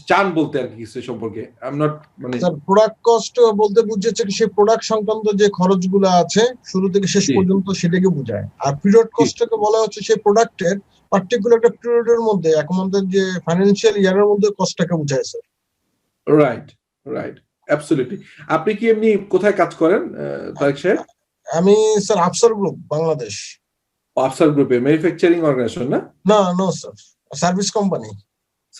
চান বলতে আর কি কিছু সম্পর্কে। আই এম নট, মানে স্যার প্রোডাক্ট কস্ট বলতে বুঝাচ্ছে কি সেই প্রোডাক্ট সংক্রান্ত যে খরচগুলো আছে শুরু থেকে শেষ পর্যন্ত সেটাকে বোঝায়। আর পিরিয়ড কস্টটাকে বলা হচ্ছে সেই প্রোডাক্টের পার্টিকুলার একটা পিরিয়ডের মধ্যে আমাদের যে ফাইন্যান্সিয়াল ইয়ারের মধ্যে কস্টটাকে বোঝায় স্যার। Right, absolutely. আপনি কি এমনি কোথায় কাজ করেন তারেক সাহেব? আমি স্যার আফসার গ্রুপ বাংলাদেশ। আফসার গ্রুপে ম্যানুফ্যাকচারিং অর্গানাইজেশন না? No sir, service company.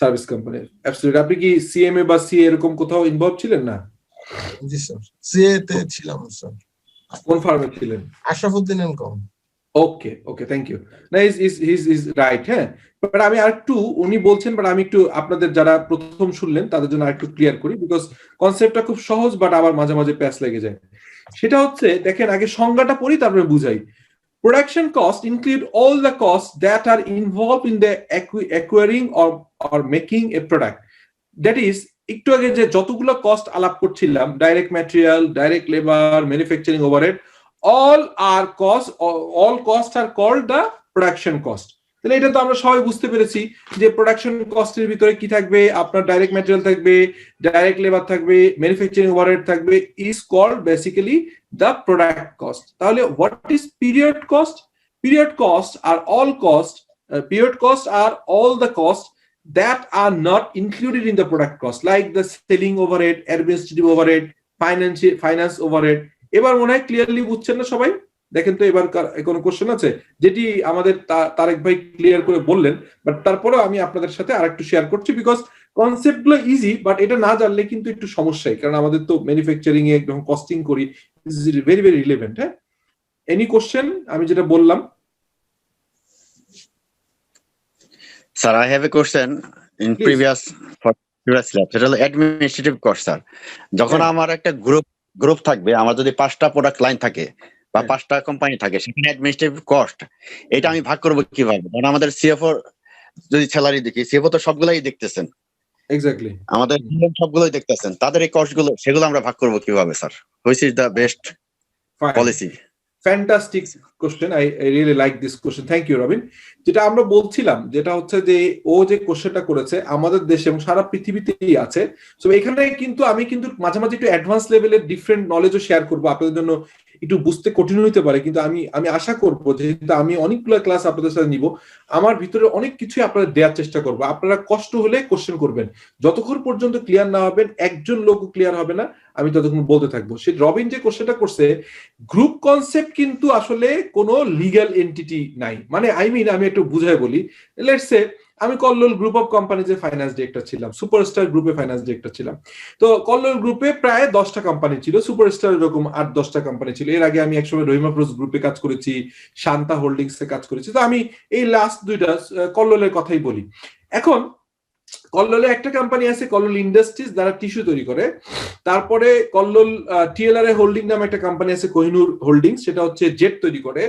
Service company, absolutely. আপনি কি সিএমএ বা সিএ এরকম কোথাও ইনভলভ ছিলেন না? জি স্যার, সিএ তে ছিলাম স্যার। কোন ফার্মে ছিলেন? Ashrafuddin and Co. Okay, thank you. না, ইজ রাইট। হ্যাঁ, বাট আমি আরেকটু, উনি বলছেন, বাট আমি একটু আপনাদের যারা প্রথম শুনলেন তাদের জন্য আরেকটু ক্লিয়ার করি, বিকজ কনসেপ্টটা খুব সহজ বাট আবার মাঝে মাঝে প্যাচ লেগে যায়। সেটা হচ্ছে, দেখেন আগে সংজ্ঞাটা পড়ি তারপরে বুঝাই। Production cost include all the costs that are involved in the acquiring or making a product. That is, একটু আগে যে যতগুলো কস্ট আলাপ করছিলাম, direct material, direct labour, manufacturing overhead, all costs are called the production cost. তাহলে এটা তো আমরা সবাই বুঝতে পেরেছি যে প্রোডাকশন কস্টের ভিতরে কি থাকবে, আপনার ডাইরেক্ট ম্যাটেরিয়াল থাকবে, ডাইরেক্ট লেবার থাকবে, ম্যানুফ্যাকচারিং ওভারহেড থাকবে, is called basically the product cost. তাহলে what is period cost? Period cost are all the cost that are not included in the product cost, like the selling overhead, administrative overhead, finance overhead. এবার মনে হয় ক্লিয়ারলি বুঝছেন না সবাই? দেখেন তো এবার কোনো কোশ্চেন আছে, যেটি আমাদের তারেক ভাই ক্লিয়ার করে বললেন, বাট তারপরেও আমি আপনাদের সাথে আরেকটু শেয়ার করছি, বিকজ কনসেপ্ট গুলো ইজি, বাট এটা না জানলে কিন্তু একটু সমস্যাই, কারণ আমাদের তো ম্যানুফ্যাকচারিং এ যখন কস্টিং করি ভেরি ভেরি রিলেভেন্ট। হ্যাঁ, এনি কোশ্চেন? আমি যেটা বললাম। Sir, I have a question in previous lab. সেটা হলো অ্যাডমিনিস্ট্রেটিভ কস্ট স্যার। যখন আমার একটা গ্রুপ থাকবে, আমার যদি 5টা প্রোডাক্ট লাইন থাকে বা 5টা কোম্পানি থাকে, সেখানে অ্যাডমিনিস্ট্রেটিভ কস্ট এটা আমি ভাগ করবো কিভাবে? কারণ আমাদের সিএফও যদি স্যালারি দেখি, সিএফও তো সবগুলাই দেখতেছেন, এক্স্যাক্টলি আমাদের সবগুলোই দেখতেছেন, তাদের এই কস্ট গুলো সেগুলো আমরা ভাগ করবো কিভাবে স্যার? Which is the best policy? Fantastic question, I really like this question, thank you Robin. যেটা আমরা বলছিলাম, যেটা হচ্ছে যে ও যে কোশ্চেনটা করেছে আমাদের দেশে এবং সারা পৃথিবীতেই আছে। তো এখানে কিন্তু আমি কিন্তু মাঝে মাঝে একটু অ্যাডভান্স লেভেলের ডিফারেন্ট নলেজও শেয়ার করবো, আপনাদের জন্য একটু বুঝতে কঠিন হইতে পারে, কিন্তু আমি আশা করবো, যেহেতু আমি অনেকগুলো ক্লাস আপনাদের সাথে নিব, আমার ভিতরে অনেক কিছুই আপনাদের দেওয়ার চেষ্টা করবো। আপনারা কষ্ট হলে কোশ্চেন করবেন, যতক্ষণ পর্যন্ত ক্লিয়ার না হবেন, একজন লোক ক্লিয়ার হবে না, আমি ততক্ষণ বলতে থাকবো। সে রবিন যে কোশ্চেনটা করছে, গ্রুপ কনসেপ্ট কিন্তু আসলে কোনো লিগ্যাল এন্টিটি নাই, মানে আমি একটু বুঝাই বলি। লেটস সে আমি কল্লোল গ্রুপ অফ কোম্পানিজের ফাইন্যান্স ডিরেক্টর ছিলাম, সুপারস্টার গ্রুপে ফাইন্যান্স ডিরেক্টর ছিলাম। তো কল্লোল গ্রুপে প্রায় 10টা কোম্পানি ছিল, সুপারস্টার এরকম 8-10টা কোম্পানি ছিল। এর আগে আমি একসময় রহিমা ফ্রোজ গ্রুপে কাজ করেছি, শান্তা হোল্ডিংস এ কাজ করেছি। তো আমি এই লাস্ট 2টা কল্লোলের কথাই বলি। এখন কল্লোলে একটা কোম্পানি আছে কল্লোল ইন্ডাস্ট্রিজ, যারা টিস্যু তৈরি করে। তারপরে কল্লোল টিএলআর হোল্ডিং নামে একটা কোম্পানি আছে, কোহিনুর হোল্ডিংস, সেটা হচ্ছে জেট তৈরি করে।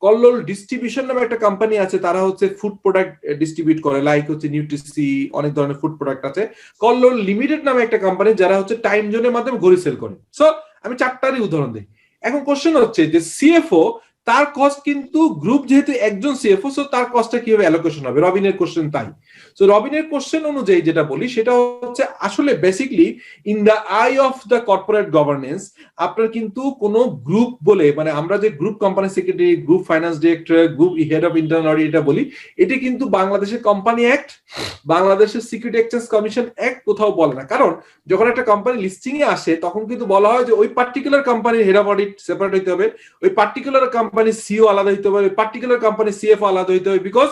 কল্লোল ডিস্ট্রিবিউশন নামে একটা কোম্পানি আছে, তারা হচ্ছে ফুড প্রোডাক্ট ডিস্ট্রিবিউট করে, লাইক হচ্ছে নিউট্রিসি, অনেক ধরনের ফুড প্রোডাক্ট আছে। কল্লোল লিমিটেড নামে একটা কোম্পানি, যারা হচ্ছে টাইম জোনের মাধ্যমে ঘড়ি সেল করে। সো আমি 4টারই উদাহরণ দিই। এখন কোশ্চেন হচ্ছে যে সিএফও, তার কস্ট কিন্তু গ্রুপ যেহেতু একজন সিএফও, সো তার কস্টটা কিভাবে অ্যালোকেশন হবে? রবিনের কোশ্চেন তাই। সো রবিনের কোশ্চেন অনুযায়ী যেটা বলি, সেটা হচ্ছে আসলে basically in the I of the corporate governance, আপনার কিন্তু কোনো গ্রুপ বলে, মানে আমরা যে group company secretary, group finance director, group head of internal audit এটা বলি, এটি কিন্তু বাংলাদেশের কোম্পানি অ্যাক্ট, বাংলাদেশের সিকিউরিটি এক্সচেঞ্জ কমিশন অ্যাক্ট কোথাও বলে না। কারণ যখন একটা কোম্পানি লিস্টিং এ আসে, তখন কিন্তু বলা হয় যে ওই পার্টিকুলার কোম্পানির হেড অফ অডিট সেপারেট হইতে হবে, ওই পার্টিকুলার কোম্পানির সিও আলাদা হইতে হবে, ওই পার্টিকুলার কোম্পানির সিএফও আলাদা হইতে হবে, বিকজ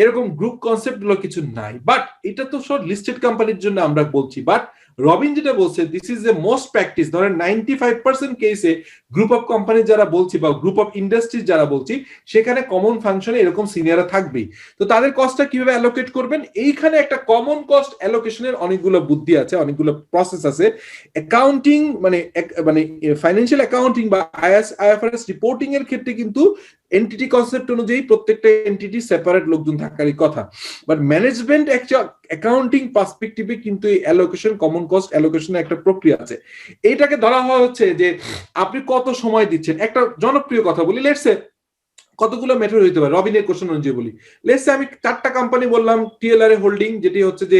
এরকম গ্রুপ কনসেপ্ট গুলো কিছু নাই। বাট এটা তো সব লিস্টেড কোম্পানির জন্য আমরা বলছি। বাট রবিন যেটা বলছে, this is A most practice. ধরেন 95% কেসে গ্রুপ অফ কোম্পানি যারা বলছি বা গ্রুপ অফ ইন্ডাস্ট্রিজ যারা বলছি, সেখানে কমন ফাংশনে এরকম সিনিয়ররা থাকবেই। তো তাদের কস্টটা কিভাবে অ্যালোকেট করবেন? এইখানে একটা কমন কস্ট অ্যালোকেশনের অনেকগুলো বুদ্ধি আছে, অনেকগুলো প্রসেস আছে। অ্যাকাউন্টিং মানে ফাইন্যান্সিয়াল অ্যাকাউন্টিং বা আইএফআরএস রিপোর্টিং এর ক্ষেত্রে কিন্তু এন্টিটি কনসেপ্ট অনুযায়ী প্রত্যেকটা এন্টিটি সেপারেট লোকজন থাকারই কথা। বাট ম্যানেজমেন্ট অ্যাকাউন্টিং পার্সপেক্টিভে কিন্তু এই অ্যালোকেশন, কমন কস্ট অ্যালোকেশনের একটা প্রক্রিয়া আছে। এইটাকে ধরা হয় হচ্ছে যে আপনি কত সময় দিচ্ছেন। একটা জনপ্রিয় কথা বলি, লেটস সে কতগুলো মেথড হইতে পারে, রবিনের কোশ্চেন অনুযায়ী বলি। লেটস সে আমি 4টা কোম্পানি বললাম, টিএলআর হোল্ডিং যেটি হচ্ছে যে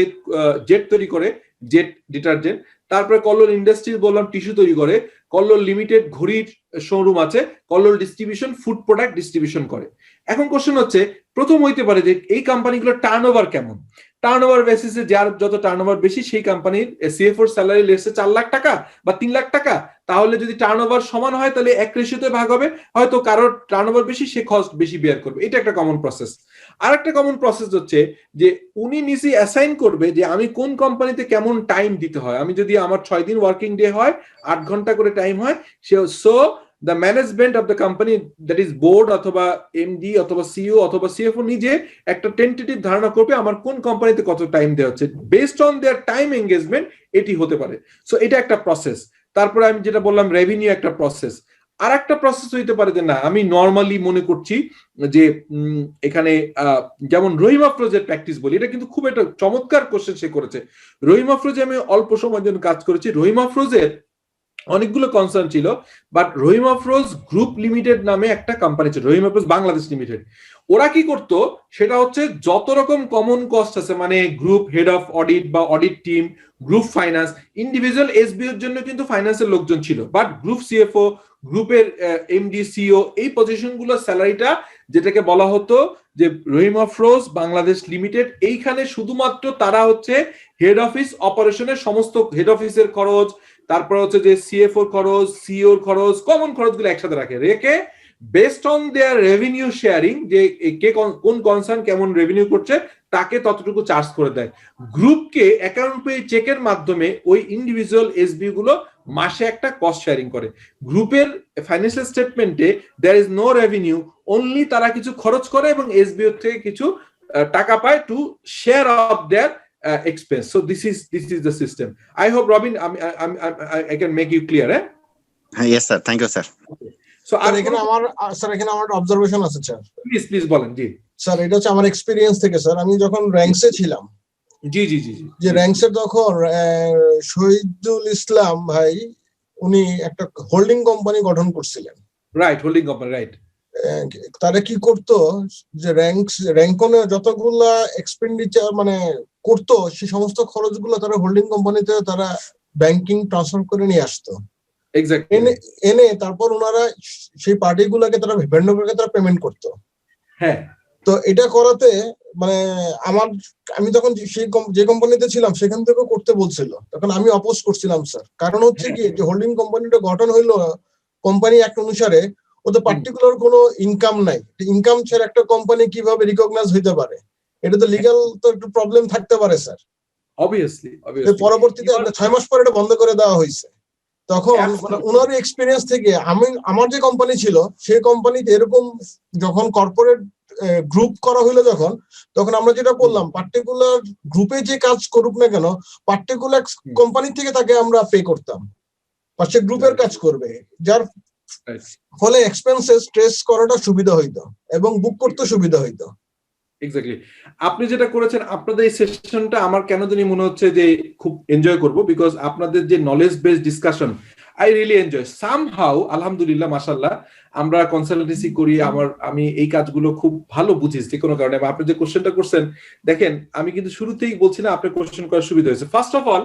জেট তৈরি করে, জেট ডিটারজেন্ট। তারপরে কল্লোল ইন্ডাস্ট্রিজ বললাম টিস্যু তৈরি করে, কল্লোল লিমিটেড ঘড়ির শোরুম আছে, Kallol distribution food product distribution করে। এখন কোশ্চেন হচ্ছে, প্রথম হইতে পারে যে এই কোম্পানিগুলোর টার্নওভার কেমন। টার্নওভার বেসিসে যার যত টার্নওভার বেশি, সেই কোম্পানির সিএফওর স্যালারি লেটসে 4 লাখ টাকা বা 3 লাখ টাকা, তাহলে যদি টার্নওভার সমান হয় তাহলে 1 রেশিওতে ভাগ হবে। হয়তো কারোর টার্নওভার বেশি, সে কস্ট বেশি বেয়ার করবে। এটা একটা কমন প্রসেস। আর একটা কমন প্রসেস হচ্ছে যে উনি নিজে অ্যাসাইন করবে যে আমি কোন কোম্পানিতে কেমন টাইম দিতে হয়। আমি যদি আমার 6 দিন ওয়ার্কিং ডে হয়, 8 ঘন্টা করে টাইম হয়, so the management of the company, that is board অথবা এমডি অথবা সিইও অথবা সিএফও নিজে একটা টেন্টেটিভ ধারণা করবে আমার কোন কোম্পানিতে কত টাইম দেওয়া হচ্ছে, based on their time engagement. এটি হতে পারে। সো এটা একটা প্রসেস। তারপরে আমি যেটা বললাম রেভিনিউ একটা প্রসেস। আর একটা প্রসেস হইতে পারে যে না, আমি নর্মালি মনে করছি যে এখানে যেমন রহিম আফরোজের প্র্যাকটিস বলি, এটা কিন্তু খুব একটা চমৎকার কোশ্চেন সে করেছে। রহিম আফরোজে আমি অল্প সময়ের জন্য কাজ করেছি। রহিম আফরোজের অনেকগুলো কনসার্ন ছিল, but Rahim Afroz group limited নামে একটা কোম্পানি ছিল, রহিম আফরোজ বাংলাদেশ লিমিটেড। ওরা কি করতো সেটা হচ্ছে যত রকম কমন কস্ট আছে, মানে গ্রুপ হেড অফ অডিট বা audit team, group finance, individual এসবিওর জন্য কিন্তু ফাইন্যান্সের লোকজন ছিল, বাট গ্রুপ সিএফও, গ্রুপের এমডি সিও, এই পজিশনগুলোর স্যালারিটা যেটাকে বলা হতো যে রহিম আফরোজ বাংলাদেশ লিমিটেড, এইখানে শুধুমাত্র তারা হচ্ছে হেড অফিস অপারেশনের সমস্ত হেড অফিসের খরচ, তারপর হচ্ছে যে সিএফওর খরচ, সিওর খরচ, কমন খরচগুলো একসাথে রেখে based on their revenue sharing, যে কে কোন কনসার্ন কেমন রেভিনিউ করছে তাকে ততটুকু চার্জ করে দেয়। গ্রুপকে অ্যাকাউন্ট পে চেকের মাধ্যমে ওই ইন্ডিভিজুয়াল এসবি গুলো মাসে একটা কস্ট শেয়ারিং করে। গ্রুপের ফাইন্যান্সিয়াল স্টেটমেন্টে there is no revenue, only তারা কিছু খরচ করে এবং এসবিও থেকে কিছু টাকা পায় to share of their expense. So this is the system. I hope, Robin, I can make you clear. Yes, sir. Thank you, sir. Okay. So এখানে আমার অবজারভেশন আছে স্যার। প্লিজ বলেন। জি স্যার, এটা হচ্ছে আমার এক্সপেরিয়েন্স থেকে স্যার। আমি যখন র্যাঙ্কসে ছিলাম, জি যে র্যাঙ্কসে তখন শহীদুল ইসলাম ভাই উনি একটা হোল্ডিং কোম্পানি গঠন করছিলেন। Right, holding company, right. তারা কি করতো যে র্যাঙ্কনে যতগুলা এক্সপেন্ডিচার মানে করতো সেই সমস্ত খরচগুলো তারা হোল্ডিং কোম্পানিতে তারা ব্যাংকিং ট্রান্সফার করে নিয়ে আসতো। এনে তারপর ওনারা সেই পার্টিগুলোকে তারা ভেন্ডরকে তারা পেমেন্ট করতো। হ্যাঁ, তো এটা করাতে মানে আমি তখন যে কোম্পানিতে ছিলাম সেখান থেকে করতে বলছিল, তখন আমি অপোজ করছিলাম স্যার। কারণ হচ্ছে কি, যে হোল্ডিং কোম্পানিটা গঠন হইলো কোম্পানি অ্যাক্ট অনুসারে, ওদের পার্টিকুলার কোনো ইনকাম নাই। ইনকাম ছাড়া একটা কোম্পানি কিভাবে রিকগনাইজ হইতে পারে? এটা তো লিগ্যাল তো একটু প্রবলেম থাকতে পারে স্যার। অবভিয়াসলি পরবর্তীতে 6 মাস পরে এটা বন্ধ করে দেওয়া হয়েছে। তখন ওনার এক্সপিরিয়েন্স থেকে আমার যে কোম্পানি ছিল সেই কোম্পানিতে এরকম যখন কর্পোরেট গ্রুপ করা হইলো তখন আমরা যেটা করলাম, পার্টিকুলার গ্রুপে যে কাজ করুক না কেন, পার্টিকুলার কোম্পানি থেকে তাকে আমরা পে করতাম, সে গ্রুপের কাজ করবে, যার ফলে এক্সপেন্সেস ট্রেস করাটা সুবিধা হইতো এবং বুক করতে সুবিধা হইতো। এক্স্যাক্টলি। আপনি যেটা করেছেন, আপনাদের এই সেশনটা আমার কেন জানি মনে হচ্ছে যে খুব এনজয় করব, বিকজ আপনাদের যে knowledge based discussion I really enjoy somehow. আলহামদুলিল্লাহ, মাশাআল্লাহ, আমরা কনসালটেন্সি করি, আমি এই কাজগুলো খুব ভালো বুঝি যে কোনো কারণে। আপনি যে কোশ্চেনটা করছেন, দেখেন আমি কিন্তু শুরুতেই বলছি না আপনার কোশ্চেন করার সুবিধা হয়েছে। ফার্স্ট অফ অল,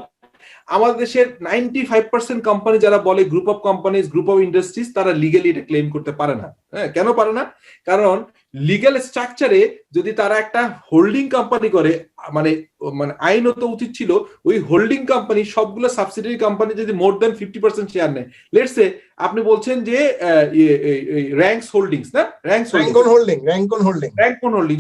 আমাদের দেশের 95% কোম্পানি যারা বলে group of companies, group of industries, তারা লিগালি এটা ক্লেম করতে পারে না। হ্যাঁ, কেন পারে না? কারণ লিগ্যাল স্ট্রাকচারে যদি তারা একটা হোল্ডিং কোম্পানি করে, মানে আইনত উচিত ছিল ওই হোল্ডিং কোম্পানি সবগুলো সাবসিডিয়ারি কোম্পানি যদি মোর দেন 50% শেয়ার নেয়। লেটস সে আপনি বলছেন যে র্যাঙ্কস হোল্ডিংস, না র্যাঙ্কন হোল্ডিং,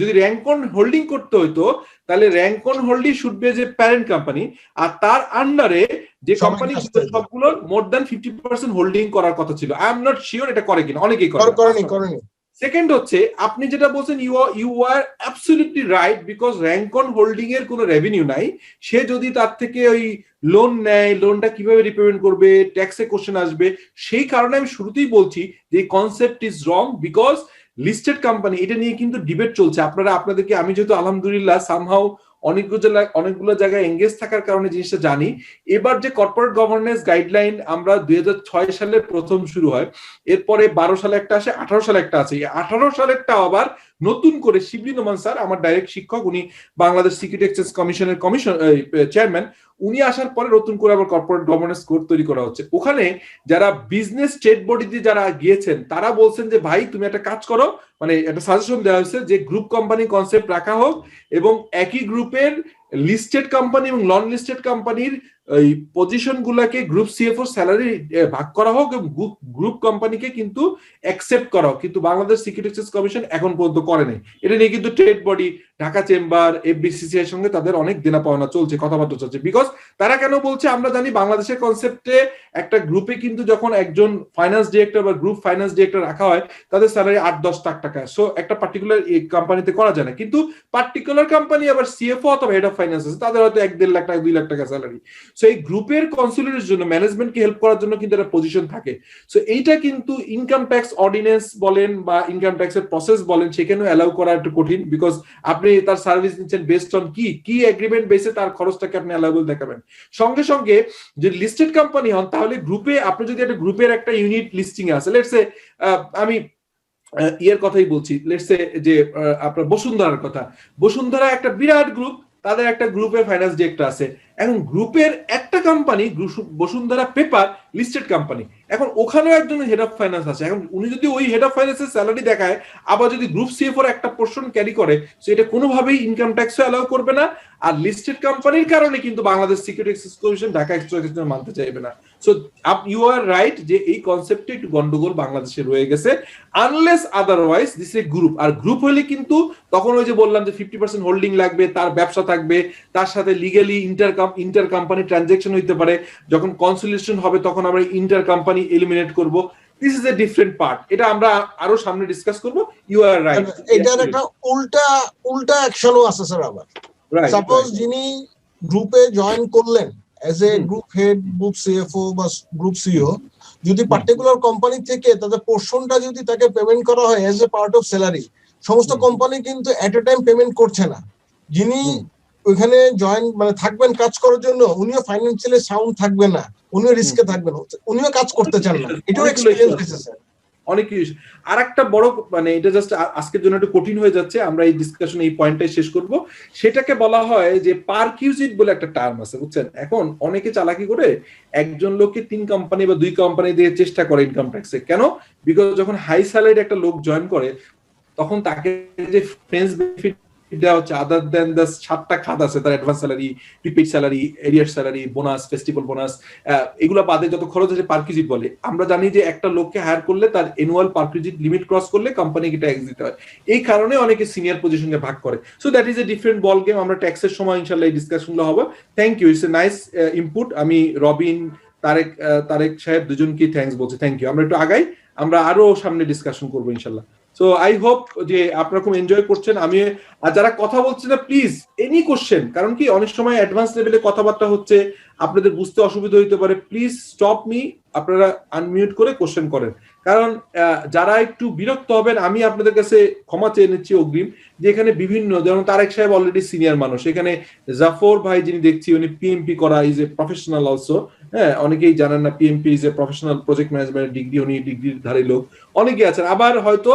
যদি র্যাঙ্কন হোল্ডিং করতে হইতো তাহলে র্যাঙ্কন হোল্ডিং শুড বি যে প্যারেন্ট কোম্পানি, আর তার আন্ডারে যে কোম্পানি সবগুলো মোর দেন 50% হোল্ডিং করার কথা ছিল। আই এম নট শিওর এটা করে কিনা, অনেকেই করেনি। সেকেন্ড হচ্ছে, আপনি যেটা বলছেন you are absolutely right, because Rancon holding এর কোনো রেভিনিউ নাই। সে যদি তার থেকে ওই লোন নেয়, লোনটা কিভাবে রিপেমেন্ট করবে, ট্যাক্সে কোশ্চেন আসবে। সেই কারণে আমি শুরুতেই বলছি যে concept is wrong, because listed company, এটা নিয়ে কিন্তু ডিবেট চলছে। আপনাদেরকে আমি যেহেতু আলহামদুলিল্লাহ সামহাউ অনেকগুলো জায়গায় এঙ্গেজ থাকার কারণে জিনিসটা জানি। এবার যে কর্পোরেট গভর্নেন্স গাইডলাইন আমরা 2006 সালে প্রথম শুরু হয়, এরপরে 12 সালে একটা আসে, 18 সালে একটা আছে। 18 সালেরটা আবার নতুন করে শিবলি নোমান স্যার, আমার ডাইরেক্ট শিক্ষক, উনি বাংলাদেশ সিকিউরিটি এক্সচেঞ্জ কমিশনের চেয়ারম্যান, উনি আসার পরে নতুন করে আবার কর্পোরেট গভর্নেন্স কোড তৈরি করা হচ্ছে। ওখানে যারা বিজনেস স্টেট বডিতে যারা গিয়েছেন তারা বলছেন যে ভাই তুমি একটা কাজ করো, মানে একটা সাজেশন দেওয়া হয়েছে যে গ্রুপ কোম্পানি কনসেপ্ট রাখা হোক এবং একই গ্রুপের লিস্টেড কোম্পানি এবং নন লিস্টেড কোম্পানির এই পজিশন গুলাকে গ্রুপ সিএফও স্যালারি ভাগ করা হোক এবং গ্রুপ কোম্পানিকে কিন্তু অ্যাকসেপ্ট করা হোক। কিন্তু বাংলাদেশ সিকিউরিটি এক্সচেঞ্জ কমিশন এখন পর্যন্ত করে নাই। এটা নিয়ে কিন্তু trade body, Dhaka chamber, FBCC এর সঙ্গে তাদের অনেক দেনা পাওনা চলছে, কথাবার্তা চলছে। বিকজ তারা কেন বলছে, আমরা জানি বাংলাদেশের কনসেপ্টে একটা গ্রুপে কিন্তু যখন একজন ফাইন্যান্স ডিরেক্টর বা গ্রুপ ফাইন্যান্স ডিরেক্টর রাখা হয় তাদের স্যালারি 8-10 লাখ টাকা। সো একটা পার্টিকুলার কোম্পানিতে করা যায় না। কিন্তু পার্টিকুলার কোম্পানি আবার সিএফও অথবা হেড অফ ফাইন্যান্স আছে, তাদের হয়তো 1-1.5 লাখ টাকা 2 লাখ টাকা স্যালারি। সো এই গ্রুপের কনসোলিডেশনের জন্য, ম্যানেজমেন্টকে হেল্প করার জন্য কিন্তু একটা পজিশন থাকে। সো এইটা কিন্তু ইনকাম ট্যাক্স অর্ডিন্যান্স বলেন বা ইনকাম ট্যাক্সের প্রসেস বলেন, সেখানেও অ্যালাউ করা একটু কঠিন, বিকজ আপনি তার সার্ভিস নিচ্ছেন বেসড অন কি এগ্রিমেন্ট বেসে তার খরচটাকে আপনি অ্যালাউবল দেখাবেন। সঙ্গে সঙ্গে যে লিস্টেড কোম্পানি হন, তাহলে গ্রুপে আপনি যদি একটা গ্রুপের একটা ইউনিট লিস্টিং আছে, লেটস সে আমি ইয়ের কথাই বলছি, লেটস সে যে আপনার বসুন্ধরার কথা। বসুন্ধরা একটা বিরাট গ্রুপ, তাদের একটা গ্রুপের ফাইন্যান্স ডিরেক্টর আছে। এখন গ্রুপের একটা company Bashundhara paper listed company, এখন ওখানেও একজন হেড অফ ফাইন্যান্স আছে। এখন উনি যদি ওই হেড অফ ফাইন্যান্সের স্যালারি দেখায়, আবার যদি গ্রুপ সিএফওর একটা পোর্শন ক্যারি করে, সো এটা কোনোভাবেই ইনকাম ট্যাক্সও অ্যালাউ করবে না। আর লিস্টেড কোম্পানির কারণে কিন্তু Bangladesh security exchange commission, Dhaka exchange মানতে চাইবে না। সো ইউ আর রাইট যে এই কনসেপ্টে একটু গন্ডগোল বাংলাদেশে রয়ে গেছে, unless otherwise this a group. আর গ্রুপ হলে কিন্তু তখন ওই যে বললাম যে 50% হোল্ডিং লাগবে, তার ব্যবসা থাকবে, তার সাথে লিগালি ইন্টার কোম্পানি ট্রানজাকশন হইতে পারে। যখন কনসলিডেশন হবে তখন আমরা ইন্টার কোম্পানি এলিমিনেট করব। This is a different part, এটা আমরা আরো সামনে ডিসকাস করব। ইউ আর রাইট, এটার একটা উল্টা অ্যাকশনও আছে স্যার। আবার সাপোজ যিনি গ্রুপে জয়েন করলেন as a group head, group CFO বা গ্রুপ সিইও, যদি পার্টিকুলার কোম্পানি থেকে তাদের পোর্শনটা যদি তাকে পেমেন্ট করা হয় as a part of salary, সমস্ত কোম্পানি কিন্তু এট এ টাইম পেমেন্ট করছে না। যিনি ওইখানে জয়েন মানে থাকবেন কাজ করার জন্য, উনিও ফাইন্যান্সিয়ালি সাউন্ড থাকবেন না, উনিও রিস্কে থাকবেন, উনিও কাজ করতে চান না। এটাও এক্সপেরিয়েন্স হয়েছে স্যার অনেক কিছু। আর একটা বড় মানে এটা জাস্ট আজকের জন্য একটু কঠিন হয়ে যাচ্ছে, আমরা এই ডিসকাশন এই পয়েন্টটাই শেষ করব। সেটাকে বলা হয় যে পারকিউজিট বলে একটা টার্ম আছে, বুঝছেন? এখন অনেকে চালাকি করে একজন লোককে 3 কোম্পানি বা 2 কোম্পানি দিয়ে চেষ্টা করে ইনকাম ট্যাক্সে। কেন? বিকজ যখন হাই স্যালারিড একটা লোক জয়েন করে, তখন তাকে যে ফ্রেন্ডস বেনিফিট দেওয়া হচ্ছে আদার দেন দ্য 7টা খাত আছে, তার অ্যাডভান্স স্যালারি, প্রিপেইড স্যালারি, এরিয়ার স্যালারি, বোনাস, ফেস্টিভ্যাল বোনাস, এগুলো বাদে যত খরচ আছে পারকিউজিট বলে। আমরা জানি যে একটা লোককে হায়ার করলে তার অ্যানুয়াল পারকিউজিট লিমিট ক্রস করলে কোম্পানিকে ট্যাক্স দিতে হয়। এই কারণে অনেকে সিনিয়র পজিশনে ভাগ করে। So that is a different ball game. আমরা ট্যাক্সের সময় ইনশাআল্লাহ এই ডিসকাশনগুলো হবে। Thank you, it's a nice input. আমি রবিন, তারেক সাহেব দুজনকে থ্যাঙ্কস বলছি। Thank you. আমরা একটু আগাই, আমরা আরো সামনে ডিসকাশন করবো ইনশাআল্লাহ। সো আই হোপ যে আপনারা খুব এনজয় করছেন। আমি আর যারা কথা বলছেন না, প্লিজ এনি কোশ্চেন, কারণ কি অনেক সময় অ্যাডভান্স লেভেলে কথাবার্তা হচ্ছে, আপনাদের বুঝতে অসুবিধা হইতে পারে। প্লিজ স্টপ মি, আপনারা আনমিউট করে কোশ্চেন করেন। কারণ যারা একটু বিরক্ত হবেন, আমি আপনাদের কাছে ক্ষমা চেয়ে নিচ্ছি অগ্রিম, যে এখানে বিভিন্ন, যেমন তারেক সাহেব অলরেডি সিনিয়র মানুষ, এখানে জাফর ভাই যিনি দেখছি উনি পিএমপি করা, ইজ এ প্রফেশনাল অলসো। হ্যাঁ, অনেকেই জানেন না PMP is a professional project management degree, উনি ডিগ্রির ধারী লোক। অনেকে আছেন, আবার হয়তো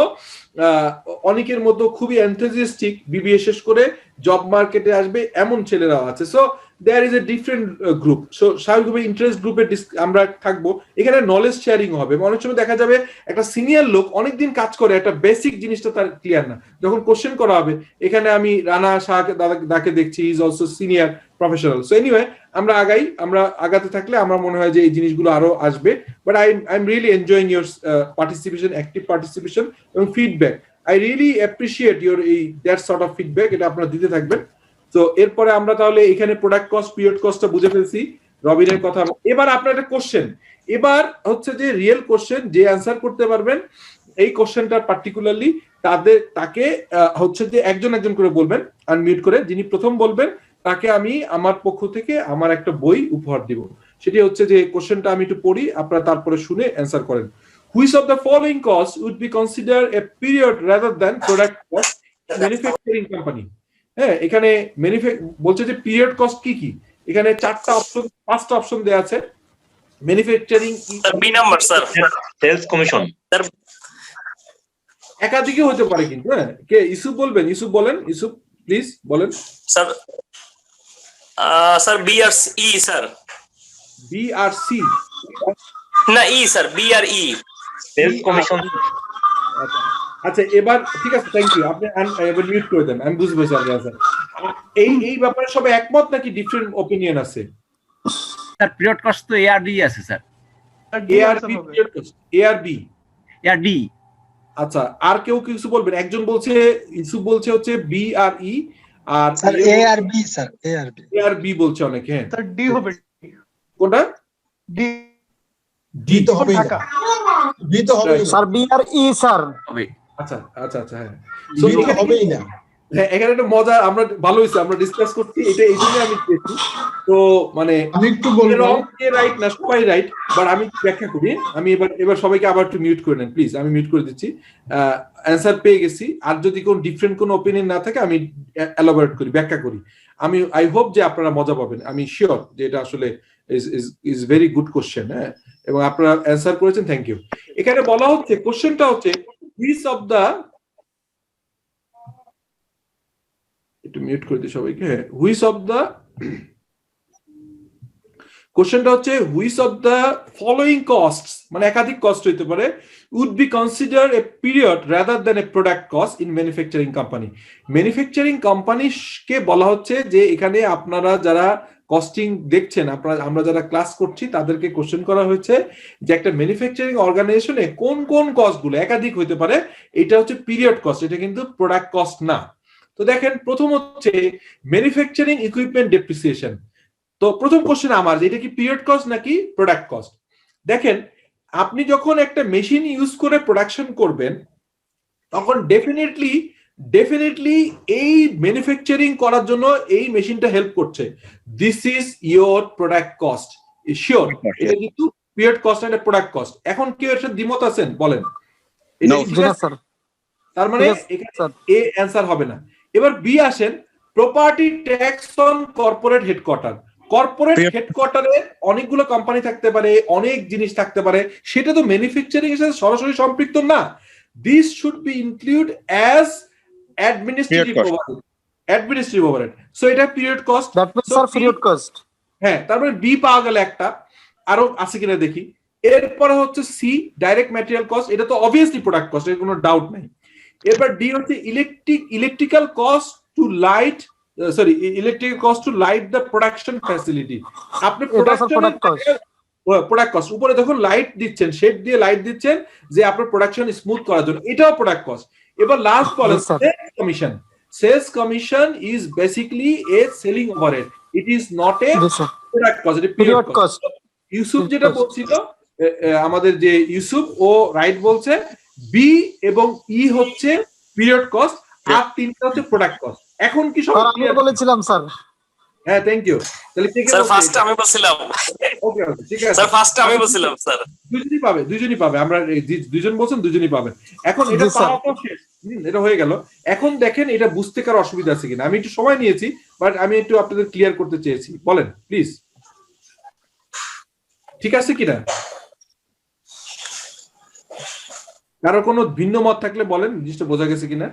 অনেকের মধ্যে খুবই এনথুজিয়াস্টিক, বিবিএ শেষ করে জব মার্কেটে আসবে এমন ছেলেরাও আছে। So there is a different group. So স্বাভাবিকভাবে ইন্টারেস্ট গ্রুপে আমরা থাকবো, এখানে নলেজ শেয়ারিং হবে। অনেক সময় দেখা যাবে একটা সিনিয়র লোক অনেকদিন কাজ করে, একটা বেসিক জিনিসটা তার ক্লিয়ার না, যখন কোশ্চেন করা হবে, এখানে আমি রানা শাহকে দাকে দেখছি, is also senior professional. So anyway, আমরা আগাই, আমরা আগাতে থাকলে আমার মনে হয় যে এই জিনিসগুলো আরো আসবে। But I am really enjoying your participation, active participation এবং feedback. I really appreciate your এই দ্যাট সর্ট অফ ফিডব্যাক, এটা আপনারা দিতে থাকবেন। তো এরপরে আমরা তাহলে এখানে প্রোডাক্ট কস্ট, পিরিয়ড কস্টটা বুঝে ফেলছি, রবিনের কথা। এবার আপনার একটা কোশ্চেন, এবার হচ্ছে যে রিয়েল কোশ্চেন, যে অ্যান্সার করতে পারবেন এই কোশ্চেনটা পার্টিকুলারলি তাকে হচ্ছে যে একজন একজন করে বলবেন আনমিউট করে। যিনি প্রথম বলবেন তাকে আমি আমার পক্ষ থেকে আমার একটা বই উপহার দিব। সেটি হচ্ছে যে কোশ্চেনটা আমি একটু পড়ি, আপনারা তারপরে শুনে অ্যান্সার করেন। Which of the following costs would be considered a period rather than product cost manufacturing company? হ্যাঁ, এখানে বলছে যে পিরিয়ড কস্ট কি কি, এখানে 4টা অপশন, 5টা অপশন দেয়া আছে। Manufacturing B number sir, sales commission sir, একাধিকই হতে পারে কিন্তু। হ্যাঁ, কে ইসুফ বলবেন? ইসুফ বলেন, ইসুফ প্লিজ বলেন। Sir sir BRE sir, BRC না E sir, BRE sales commission. আচ্ছা, এবার ঠিক আছে, থ্যাংক ইউ। আপনি এবার মিউট করে দেন, আমি বুঝতে পারছি আপনার স্যার। এই ব্যাপারে সবাই একমত নাকি ডিফারেন্ট অপিনিয়ন আছে? স্যার পিরিয়ড কস্ট তো এআরডি আছে sir, ARB period cost, ARB, ARD. আচ্ছা, আর কেউ কিছু বলবেন? একজন বলছে, ইসুফ বলছে হচ্ছে বিআরই, আর sir ARB, sir ARB, ARB বলছে অনেকে। হ্যাঁ স্যার ডি হবে, কোনটা? ডি, ডি তো হবে না, ডি তো হবে না স্যার বিআরই স্যার হবে। আচ্ছা আচ্ছা আচ্ছা, হ্যাঁ, সো এটা হবেই না। হ্যাঁ, এখানে একটা মজা, আমরা ভালো হয়েছে আমরা ডিসকাস করছি, এটা এই জন্য আমি পেয়েছি। তো মানে আমি একটু বলবো, রং কে রাইট না, সবাই রাইট, বাট আমি ব্যাখ্যা করি। আমি এবার সবাইকে আবার একটু মিউট করে নেন প্লিজ, আমি মিউট করে দিচ্ছি। অ্যান্সার পেয়ে গেছি, আর যদি কোন ডিফারেন্ট কোন ওপিনিয়ন না থাকে আমি এলাবোরেট করি, ব্যাখ্যা করি। আমি আই হোপ যে আপনারা মজা পাবেন, আমি শিওর যে এটা আসলে ইজ ভেরি গুড কোশ্চেন। হ্যাঁ, এবং আপনারা অ্যান্সার করেছেন, থ্যাংক ইউ। এখানে বলা হচ্ছে, কোশ্চেনটা হচ্ছে which of the একটু মিউট করে দিই সবাইকে which of the কোশ্চেনটা হচ্ছে which of the following costs মানে একাধিক কস্ট হইতে পারে would be considered a period rather than a product cost in manufacturing company manufacturing কোম্পানিকে বলা হচ্ছে যে এখানে আপনারা যারা কস্টিং দেখছেন আমরা যারা ক্লাস করছি তাদেরকে কোশ্চেন করা হয়েছে যে একটা ম্যানুফ্যাকচারিং অর্গানাইজেশনে কোন কোন কস্টগুলো একাধিক হইতে পারে এটা হচ্ছে পিরিয়ড কস্ট এটা কিন্তু প্রোডাক্ট কস্ট না তো দেখেন প্রথম হচ্ছে ম্যানুফ্যাকচারিং ইকুইপমেন্ট ডেপ্রিসিয়েশন তো প্রথম কোশ্চেন আমার যে এটা কি পিরিয়ড কস্ট নাকি প্রোডাক্ট কস্ট দেখেন আপনি যখন একটা মেশিন ইউজ করে প্রোডাকশন করবেন তখন ডেফিনেটলি এই ম্যানুফ্যাকচারিং করার জন্য এই মেশিনটা হেল্প করছে this is your product cost sure এটা কিন্তু period cost and product cost এখন কি এর সাথে দ্বিমত আছেন বলেন তার মানে এ অ্যান্সার হবে না এবার বি আসেন property tax on corporate headquarter corporate হেডকোয়ার্টারে অনেকগুলো কোম্পানি থাকতে পারে অনেক জিনিস থাকতে পারে সেটা তো ম্যানুফ্যাকচারিং এর সাথে সরাসরি সম্পৃক্ত না this should be include as administrative overhead so এটা period cost that means sir period cost হ্যাঁ তারপরে বি পাওয়া গেল একটা আরো আছে কিনা দেখি এরপরে হচ্ছে সি ডাইরেক্ট ম্যাটেরিয়াল কস্ট এটা তো অবভিয়াসলি প্রোডাক্ট কস্ট এর কোনো ডাউট নাই এরপর ডি হচ্ছে electrical cost to light electrical cost to light the production facility আপনি প্রোডাক্ট কস্ট উপরে যখন লাইট দিচ্ছেন শেড দিয়ে লাইট দিচ্ছেন যে আপনার প্রোডাকশন স্মুথ করার জন্য এটাও প্রোডাক্ট কস্ট এবার লাস্ট বলেন sales commission is basically a selling overhead it is not a product cost এটা পিরিয়ড কস্ট ইউসুফ যেটা বলছিল আমাদের যে ইউসুফ ও রাইট বলছে বি এবং ই হচ্ছে পিরিয়ড কস্ট আর তিনটা হচ্ছে প্রোডাক্ট কস্ট এখন কি সব আমি বলেছিলাম স্যার হ্যাঁ থ্যাংক ইউ তাহলে স্যার ফার্স্ট আমি বলছিলাম ওকে ঠিক আছে স্যার ফার্স্ট আমি বলছিলাম স্যার দুইজনই পাবে আমরা দুইজন বলছেন দুইজনই পাবেন এখন এটা পাওয়া শেষ এটা হয়ে গেল এখন দেখেন এটা বুঝতে কার অসুবিধা আছে কিনা আমি একটু সময় নিয়েছি বাট আমি একটু আপনাদের ক্লিয়ার করতে চেয়েছি বলেন প্লিজ ঠিক আছে কিনা কারো কোনো ভিন্ন মত থাকলে বলেন জিনিসটা বোঝা গেছে কিনা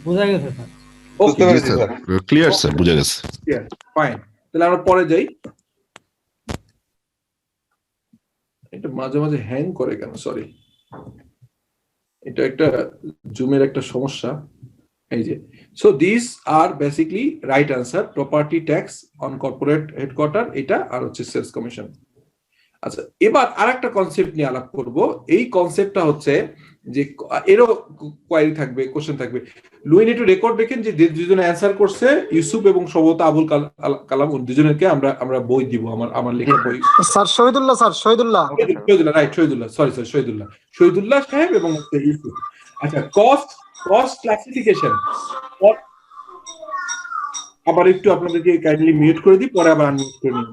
বোঝা গেছে স্যার ক্লিয়ার স্যার বুঝা গেছে ফাইন তাহলে আমরা পরে যাই এটা মাঝে মাঝে হ্যাং করে কেন সরি এটা একটা জুমের একটা সমস্যা এই যে so this are basically right answer property tax on corporate headquarter এটা আর হচ্ছে সেলস কমিশন আচ্ছা এবার আরেকটা কনসেপ্ট নিয়ে আলাপ করব এই কনসেপ্টটা হচ্ছে যে এরও কোয়ারি থাকবে কোশ্চেন থাকবে লুইন একটু রেকর্ড দেখেন যে দুজনে অ্যান্সার করছে ইউসুফ এবং সম্ভবত আবুল কালাম দুজনেরকে আমরা বই দিব আমার লেখা বই sir Shahidullah right Shahidullah sorry Shahidullah সাহেব এবং ইউসুফ আচ্ছা কস্ট ক্লাসিফিকেশন আবার একটু আপনাদেরকে কাইন্ডলি মিউট করে দিই পরে আবার আনমিউট করে নিন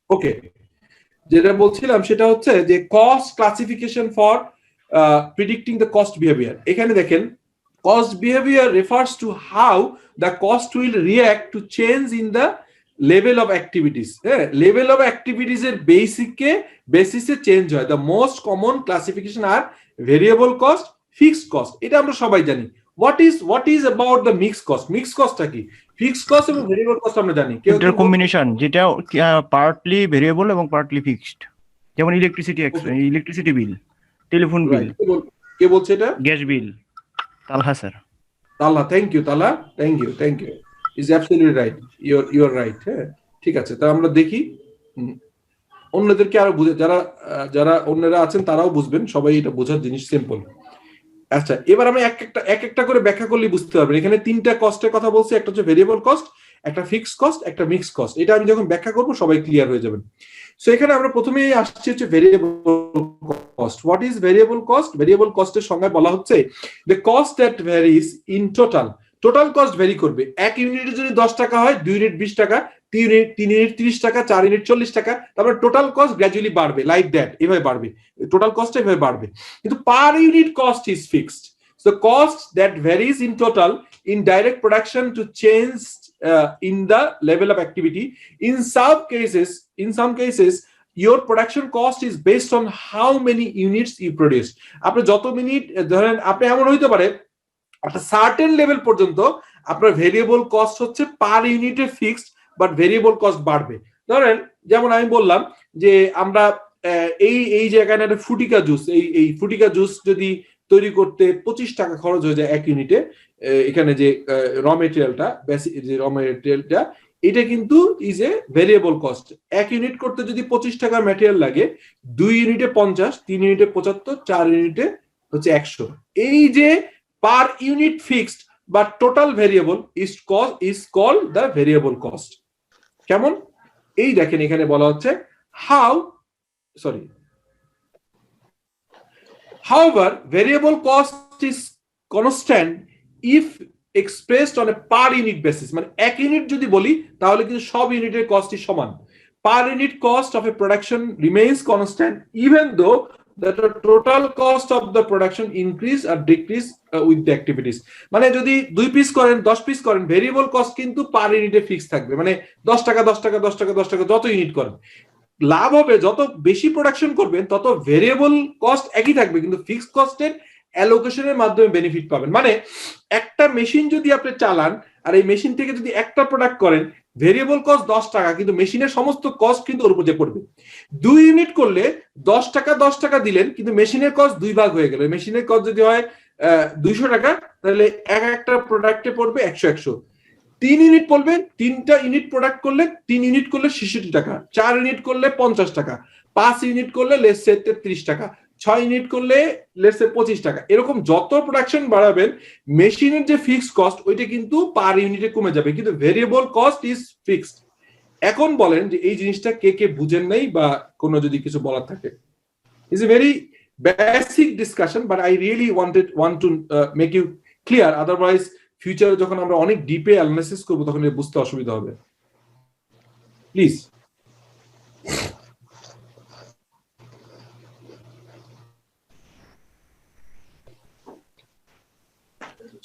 ওকে যেটা বলছিলাম সেটা হচ্ছে যে cost classification for predicting the cost behaviour এখানে দেখেন cost behaviour refers to how the cost will react to change in the level of activities হ্যাঁ লেভেল অফ অ্যাক্টিভিটিস এর বেসিসে চেঞ্জ হয় the most common classification are variable cost fixed cost এটা আমরা সবাই জানি what is about the mixed cost টা কি ফিক্সড কস্ট এবং ভেরিয়েবল কস্ট আমরা জানি এটার কম্বিনেশন যেটা পার্টলি ভেরিয়েবল এবং পার্টলি ফিক্সড যেমন ইলেকট্রিসিটি বিল টেলিফোন বিল কে বলছে এটা gas bill Talha sir Talha thank you Talha thank you is absolutely right you are right হ্যাঁ ঠিক আছে তা আমরা দেখি অন্যদেরকে আরো বুঝে যারা অন্যরা আছেন তারাও বুঝবেন সবাই এটা বোঝার জিনিস সিম্পল আচ্ছা এবার আমি এক একটা করে ব্যাখ্যা করলে বুঝতে পারবেন এখানে তিনটা কস্টের কথা বলছি একটা হচ্ছে ভেরিয়েবল কস্ট একটা ফিক্সড কস্ট একটা মিক্সড কস্ট এটা আমি যখন ব্যাখ্যা করব সবাই ক্লিয়ার হয়ে যাবেন সো এখানে আমরা প্রথমেই আসছি হচ্ছে variable cost what is variable cost variable কস্টের সংজ্ঞায় বলা হচ্ছে the cost that varies in total cost vary করবে এক ইউনিটের যদি 10 টাকা হয় 2 ইউনিট 20 টাকা 3 ইউনিট 30 টাকা 4 ইউনিট 40 টাকা তারপর টোটাল কস্ট গ্র্যাজুয়ালি বাড়বে লাইক দ্যাট এভাবে বাড়বে টোটাল কস্ট এভাবে বাড়বে কিন্তু per unit cost is fixed so cost that varies in total in direct production to change in the level of activity in some cases your production cost is based on how many units you produce. আপনি যত মিনিট ধরেন, আপনি এমন হইতে পারে একটা সার্টেন লেভেল পর্যন্ত আপনার ভেরিয়েবল কস্ট হচ্ছে পার ইউনিটে ফিক্সড, বাট ভেরিয়েবল কস্ট বাড়বে। ধরেন যেমন আমি বললাম যে আমরা এই জায়গায় একটা ফুটিকা জুস, এই ফুটিকা জুস যদি তৈরি করতে 25 টাকা খরচ হয়ে যায় এক ইউনিটে, এখানে যে র মেটেরিয়ালটা, যে র মেটেরিয়ালটা, এটা কিন্তু ইজ এ ভেরিয়েবল কস্ট। এক ইউনিট করতে যদি 25 টাকার ম্যাটেরিয়াল লাগে, 2 ইউনিটে 50, 3 ইউনিটে 75, 4 ইউনিটে হচ্ছে 100। এই যে পার ইউনিট ফিক্সড বা total variable is called the variable cost. কেমন? এই দেখেন এখানে বলা হচ্ছে however variable cost is constant if expressed on a per unit basis, মানে এক ইউনিট যদি বলি তাহলে কিন্তু সব ইউনিটের কস্টই সমান। Per unit cost of a production remains constant even though that the total cost of the production increase or decrease with the activities. মানে যদি 2 পিস করেন, 10 পিস করেন, ভেরিয়েবল কস্ট কিন্তু পার ইউনিটে ফিক্স থাকবে, মানে 10 টাকা 10 টাকা 10 টাকা 10 টাকা যত ইউনিট করেন। লাভ হবে যত বেশি প্রোডাকশন করবেন তত ভেরিয়েবল কস্ট একই থাকবে, কিন্তু ফিক্সড কস্টের অ্যালোকেশনের মাধ্যমে বেনিফিট পাবেন। মানে একটা মেশিন যদি আপনি চালান আর এই মেশিন থেকে যদি একটা প্রোডাক্ট করেন, ভেরিয়েবল কস্ট 10 টাকা, কিন্তু মেশিনের সমস্ত কস্ট কিন্তু ওর উপর যে পড়বে। 2 ইউনিট করলে 10 টাকা 10 টাকা দিলেন, কিন্তু মেশিনের কস্ট 2 ভাগ হয়ে গেল। মেশিনের কস্ট যদি হয় 200 টাকা, তাহলে একটা প্রোডাক্টে পড়বে 100। 3 ইউনিট পড়বে, 3টা ইউনিট প্রোডাক্ট করলে 3 ইউনিট করলে 66 টাকা, 4 ইউনিট করলে 50 টাকা, 5 ইউনিট করলে লেটস সে 33 টাকা, 6 ইউনিট করলে লেটস সে 25 টাকা। এরকম যত প্রোডাকশন বাড়াবেন মেশিনের যে ফিক্সড কস্ট ওইটা কিন্তু পার ইউনিটে কমে যাবে, কিন্তু ভেরিয়েবল কস্ট ইজ ফিক্সড। এখন বলেন যে এই জিনিসটা কে কে বুঝেন নাই বা কোনো যদি কিছু বলার থাকে। Is a very basic discussion, but I really want to make you clear, otherwise ফিউচারে যখন আমরা অনেক ডিপে অ্যানালাইসিস করব তখন বুঝতে অসুবিধা হবে। প্লিজ।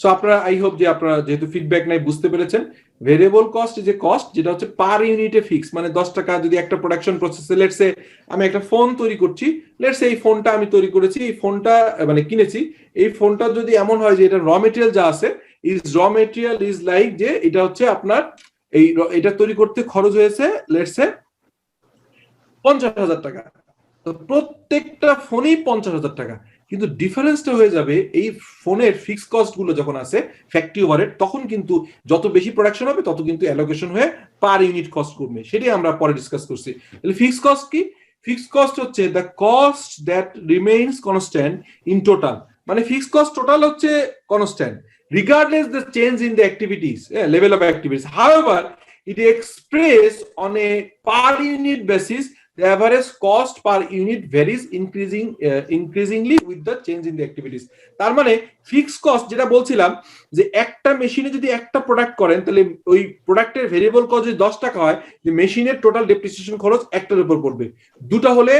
সো আপনারা, আই হোপ যে আপনারা যেহেতু ফিডব্যাক নাই বুঝতে পেরেছেন, ভেরিয়েবল কস্ট যে কস্ট যেটা হচ্ছে পার ইউনিটে ফিক্স, মানে 10 টাকা যদি একটা প্রোডাকশন প্রসেসে, লেটস সে আমি একটা ফোন তৈরি করছি, লেটস সে এই ফোনটা আমি তৈরি করেছি, এই ফোনটা মানে কিনেছি, এই ফোনটা যদি এমন হয় যে এটা র মেটেরিয়াল যা আছে র মেটেরিয়াল ইজ লাইক যে এটা হচ্ছে আপনার এটা তৈরি করতে খরচ হয়েছে লেটস সে 50,000 টাকা, তো প্রত্যেকটা ফোনেই 50,000 টাকা, কিন্তু ডিফারেন্সটা হয়ে যাবে এই ফোনের ফিক্সড কস্ট গুলো যখন আছে ফ্যাক্টরি ওভারহেড, তখন কিন্তু যত বেশি প্রোডাকশন হবে তত কিন্তু অ্যালোকেশন হয়ে পার ইউনিট কস্ট কমবে। সেটাই আমরা পরে ডিসকাস করছি। তাহলে ফিক্সড কস্ট কি? ফিক্সড কস্ট হচ্ছে the cost that remains constant in total, মানে ফিক্সড কস্ট টোটাল হচ্ছে constant regardless the change in the activities, level of activities. However, it expressed on a per unit basis. The average cost per unit varies increasingly with the change in the activities. তার মানে ফিক্সড কস্ট যেটা বলছিলাম যে একটা মেশিনে যদি একটা প্রোডাক্ট করেন তাহলে ওই প্রোডাক্টের ভেরিয়েবল কস্ট যদি 10 টাকা হয়, যে মেশিনের টোটাল ডেপ্রিসিয়েশন খরচ একটার উপর পড়বে। দুটা হলে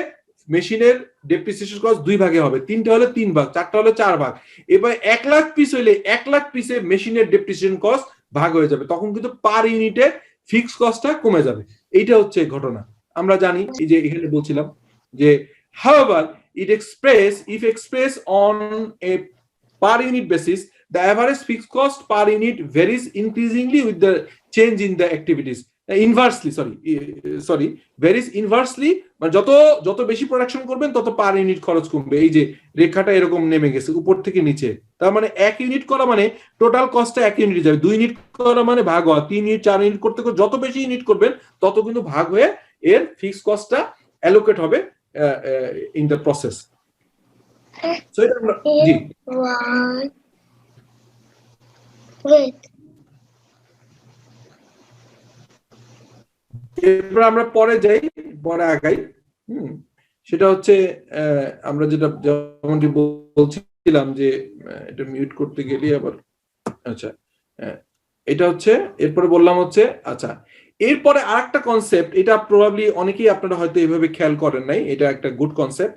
মেশিনের ডেপ্রিসিয়েশন কস্ট 2 ভাগে হবে, 3টা হলে 3 ভাগ, 4টা হলে 4 ভাগ। এবার 1 লাখ পিস হইলে 1 লাখ পিসে মেশিনের ডেপ্রিসিয়েশন কস্ট ভাগ হয়ে যাবে, তখন কিন্তু পার ইউনিটে ফিক্সড কস্টটা কমে যাবে। এইটা হচ্ছে ঘটনা। আমরা জানি এই যে এখানে বলছিলাম যে however it express on a per unit basis, the average fixed cost per unit varies increasingly with the change in the activities. varies inversely, মানে যত বেশি প্রোডাকশন করবেন তত পার ইউনিট খরচ কমবে। এই যে রেখাটা এরকম নেমে গেছে উপর থেকে নিচে, তার মানে 1 ইউনিট করা মানে টোটাল কস্টটা 1 ইউনিট যাবে, 2 ইউনিট করা মানে ভাগ হওয়া, 3 ইউনিট 4 ইউনিট করতে যত বেশি ইউনিট করবেন তত কিন্তু ভাগ হয়ে এর ফিক্সড কস্টটা অ্যালোকেট হবে ইন দ্য প্রসেস। সো এটা আমরা জি এরপর আমরা পরে যাই, পরে আগাই। সেটা হচ্ছে আমরা যেটা যেমনটি বলছিলাম যে এটা মিউট করতে গেলে আবার, আচ্ছা এটা হচ্ছে এরপরে বললাম হচ্ছে, আচ্ছা এরপরে আরেকটা কনসেপ্ট, এটা প্রবাবলি অনেকেই আপনারা হয়তো এইভাবে খেয়াল করেন নাই, এটা একটা গুড কনসেপ্ট।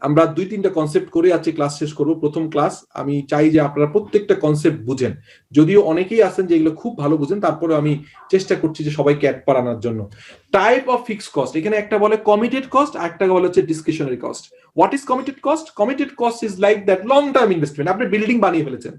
আমরা 2-3টা কনসেপ্ট করে আজকে ক্লাস শেষ করব। প্রথম ক্লাস আমি চাই যে আপনারা প্রত্যেকটা কনসেপ্ট বুঝেন, যদিও অনেকেই আছেন যে এগুলো খুব ভালো বুঝেন, তারপরে আমি চেষ্টা করছি যে সবাইকে অ্যাড আনার জন্য। টাইপ অফ ফিক্সড কস্ট, এখানে একটা বলে কমিটেড কস্ট, একটা বলে হচ্ছে discretionary cost. What is committed cost? Committed cost is like that long term investment. আপনি বিল্ডিং বানিয়ে ফেলেছেন,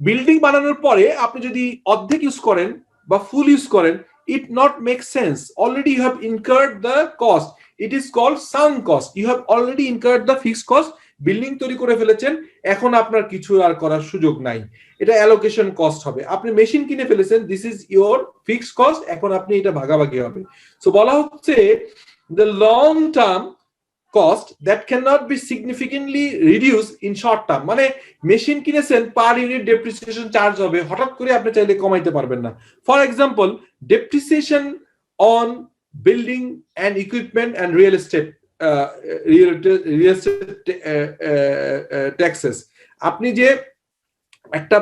বিল্ডিং বানানোর পরে আপনি যদি অর্ধেক ইউজ করেন বা ফুল ইউজ করেন, it not makes sense. Already you have incurred the cost. It is called sunk cost. You have already incurred the fixed cost. Building তৈরি করে ফেলেছেন, এখন আপনার কিছু আর করার সুযোগ নাই, এটা অ্যালোকেশন কস্ট হবে। আপনি মেশিন কিনে ফেলেছেন, this is your fixed cost, এখন আপনি এটা ভাগাভাগি হবে। সো বলা হচ্ছে the long term cost that cannot be significantly reduced in short term, মানে মেশিন কিনেছেন, পার ইউনিট ডেপ্রিসিয়েশন চার্জ হবে, হঠাৎ করে আপনি চাইলে কমাইতে পারবেন না। For example, depreciation on building and equipment and real estate taxes. আপনি যে একটা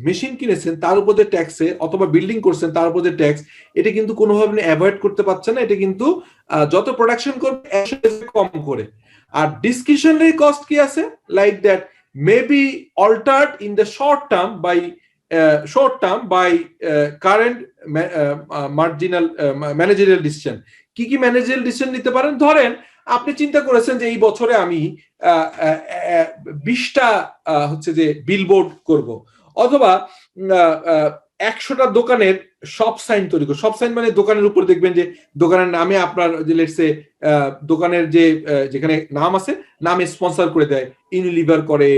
মেশিন কিনেছেন তার উপর যে ট্যাক্সে, অথবা বিল্ডিং করছেন তার উপর যে ট্যাক্স, এটা কিন্তু কোনোভাবে আপনি অ্যাভয়েড করতে পারছেন না। এটা কিন্তু যত প্রোডাকশন করবে কম করে। আর ডিসক্রিশনারি কস্ট কি আছে? Like that may be altered in the short term by current marginal managerial decision. কি কি ম্যানেজারিয়াল ডিসিশন নিতে পারেন? ধরেন আপনি চিন্তা করেছেন যে এই বছরে আমি 20টা হচ্ছে যে বিলবোর্ড করব, অথবা 100টা দোকানের শপ সাইন তৈরি করব। শপ সাইন মানে দোকানের উপর দেখবেন যে দোকানের নামে আপনার যে লেটসে দোকানের যে যেখানে নাম আছে, নামে স্পন্সর করে দেয়, ইউনিলিভার করে,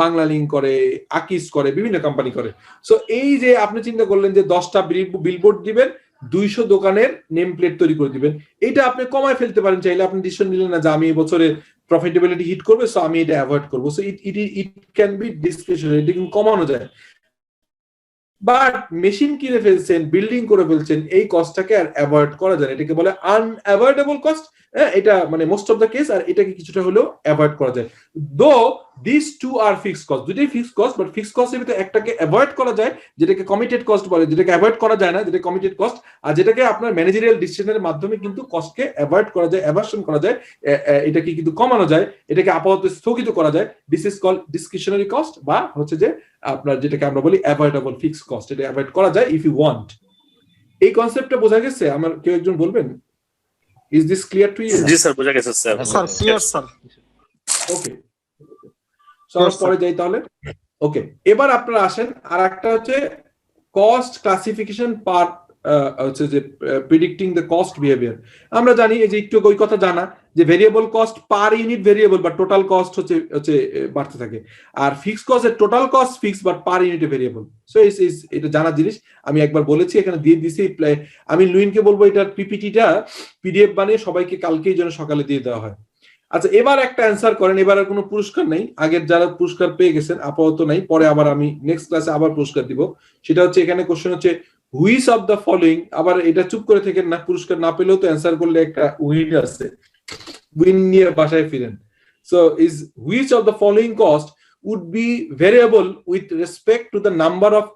বাংলালিংক করে, আকিস করে, বিভিন্ন কোম্পানি করে। সো এই যে আপনি চিন্তা করলেন যে 10টা বিলবোর্ড দিবেন, 200 দোকানের নেম প্লেট তৈরি করে দিবেন, এটা আপনি কমায় ফেলতে পারেন চাইলে। আপনি ডিসিশন নিলেন না যে আমি এই বছরে প্রফিটেবিলিটি হিট করবে, সো আমি এটা অ্যাভয়েড করবো। So it can be discretionary, এটা কিন্তু কমানো যায়। বাট মেশিন কিনে ফেলছেন, বিল্ডিং করে ফেলছেন, এই কস্টটাকে আর অ্যাভয়েড করা যায়, এটাকে বলে আনঅ্যাভয়েডেবল কস্ট। এটা মানে মোস্ট অফ দ্য কেস, আর এটাকে কিছুটা হলেও অ্যাভয়েড করা যায়। Though this two are fixed cost, দুটোই ফিক্সড কস্ট, বাট ফিক্সড কস্টের ভিতরে একটাকে অ্যাভয়েড করা যায়, যেটাকে কমিটেড কস্ট বলে, যেটাকে অ্যাভয়েড করা যায় না, যেটা কমিটেড কস্ট। আর যেটাকে আপনার ম্যানেজারিয়াল ডিসিশনের মাধ্যমে কিন্তু কস্টকে অ্যাভয়েড করা যায়, অ্যাভার্সন করা যায়, এটাকে কিন্তু কমানো যায়, এটাকে আপাতত স্থগিত করা যায়। This is called discretionary cost, বা হচ্ছে যে আপনার যেটাকে আমরা বলি অ্যাভয়েডেবল ফিক্সড কস্ট। এটা অ্যাভয়েড করা যায় ইফ ইউ ওয়ান্ট। এই কনসেপ্টটা বোঝা গেছে? আমার কেউ একজন বলবেন, is this clear to you? জি স্যার, বোঝা গেছে sir. Sir clear sir. Okay, সব পরে যাই তাহলে। ওকে, এবার আপনারা আসেন আর একটা হচ্ছে কস্ট ক্লাসিফিকেশন পার্ট, হচ্ছে যে প্রিডিক্টিং দ্য কস্ট বিহেভিয়ার। আমরা জানি, এই যে একটু ওই কথা জানা, যে variable cost per unit variable, বা টোটাল কস্ট হচ্ছে বাড়তে থাকে। আর ফিক্সড কস্টের total cost fixed, but per ইউনিটে ভেরিয়েবল। সো এটা জানার জিনিস, আমি একবার বলেছি, এখানে দিয়ে দিছি। আমি লুইনকে বলবো এটার পিপিটিটা পিডিএফ বানিয়ে সবাইকে কালকেই যেন সকালে দিয়ে দেওয়া হয়। আচ্ছা, এবার একটা অ্যান্সার করেন। এবার আর কোনো পুরস্কার নেই, আগের যারা পুরস্কার পেয়ে গেছেন আপাতত নাই, পরে আবার আমি নেক্সট ক্লাসে আবার পুরস্কার দিব। সেটা হচ্ছে, এখানে কোশ্চেন হচ্ছে হুইচ অফ দ্য ফলোইং, আবার এটা চুপ করে থেকে না, পুরস্কার না পেলেও তো অ্যান্সার করলে একটা উইন আছে, উইন নিয়ে বাসায় ফিরেন। So is which of the following cost would be variable with respect to the number of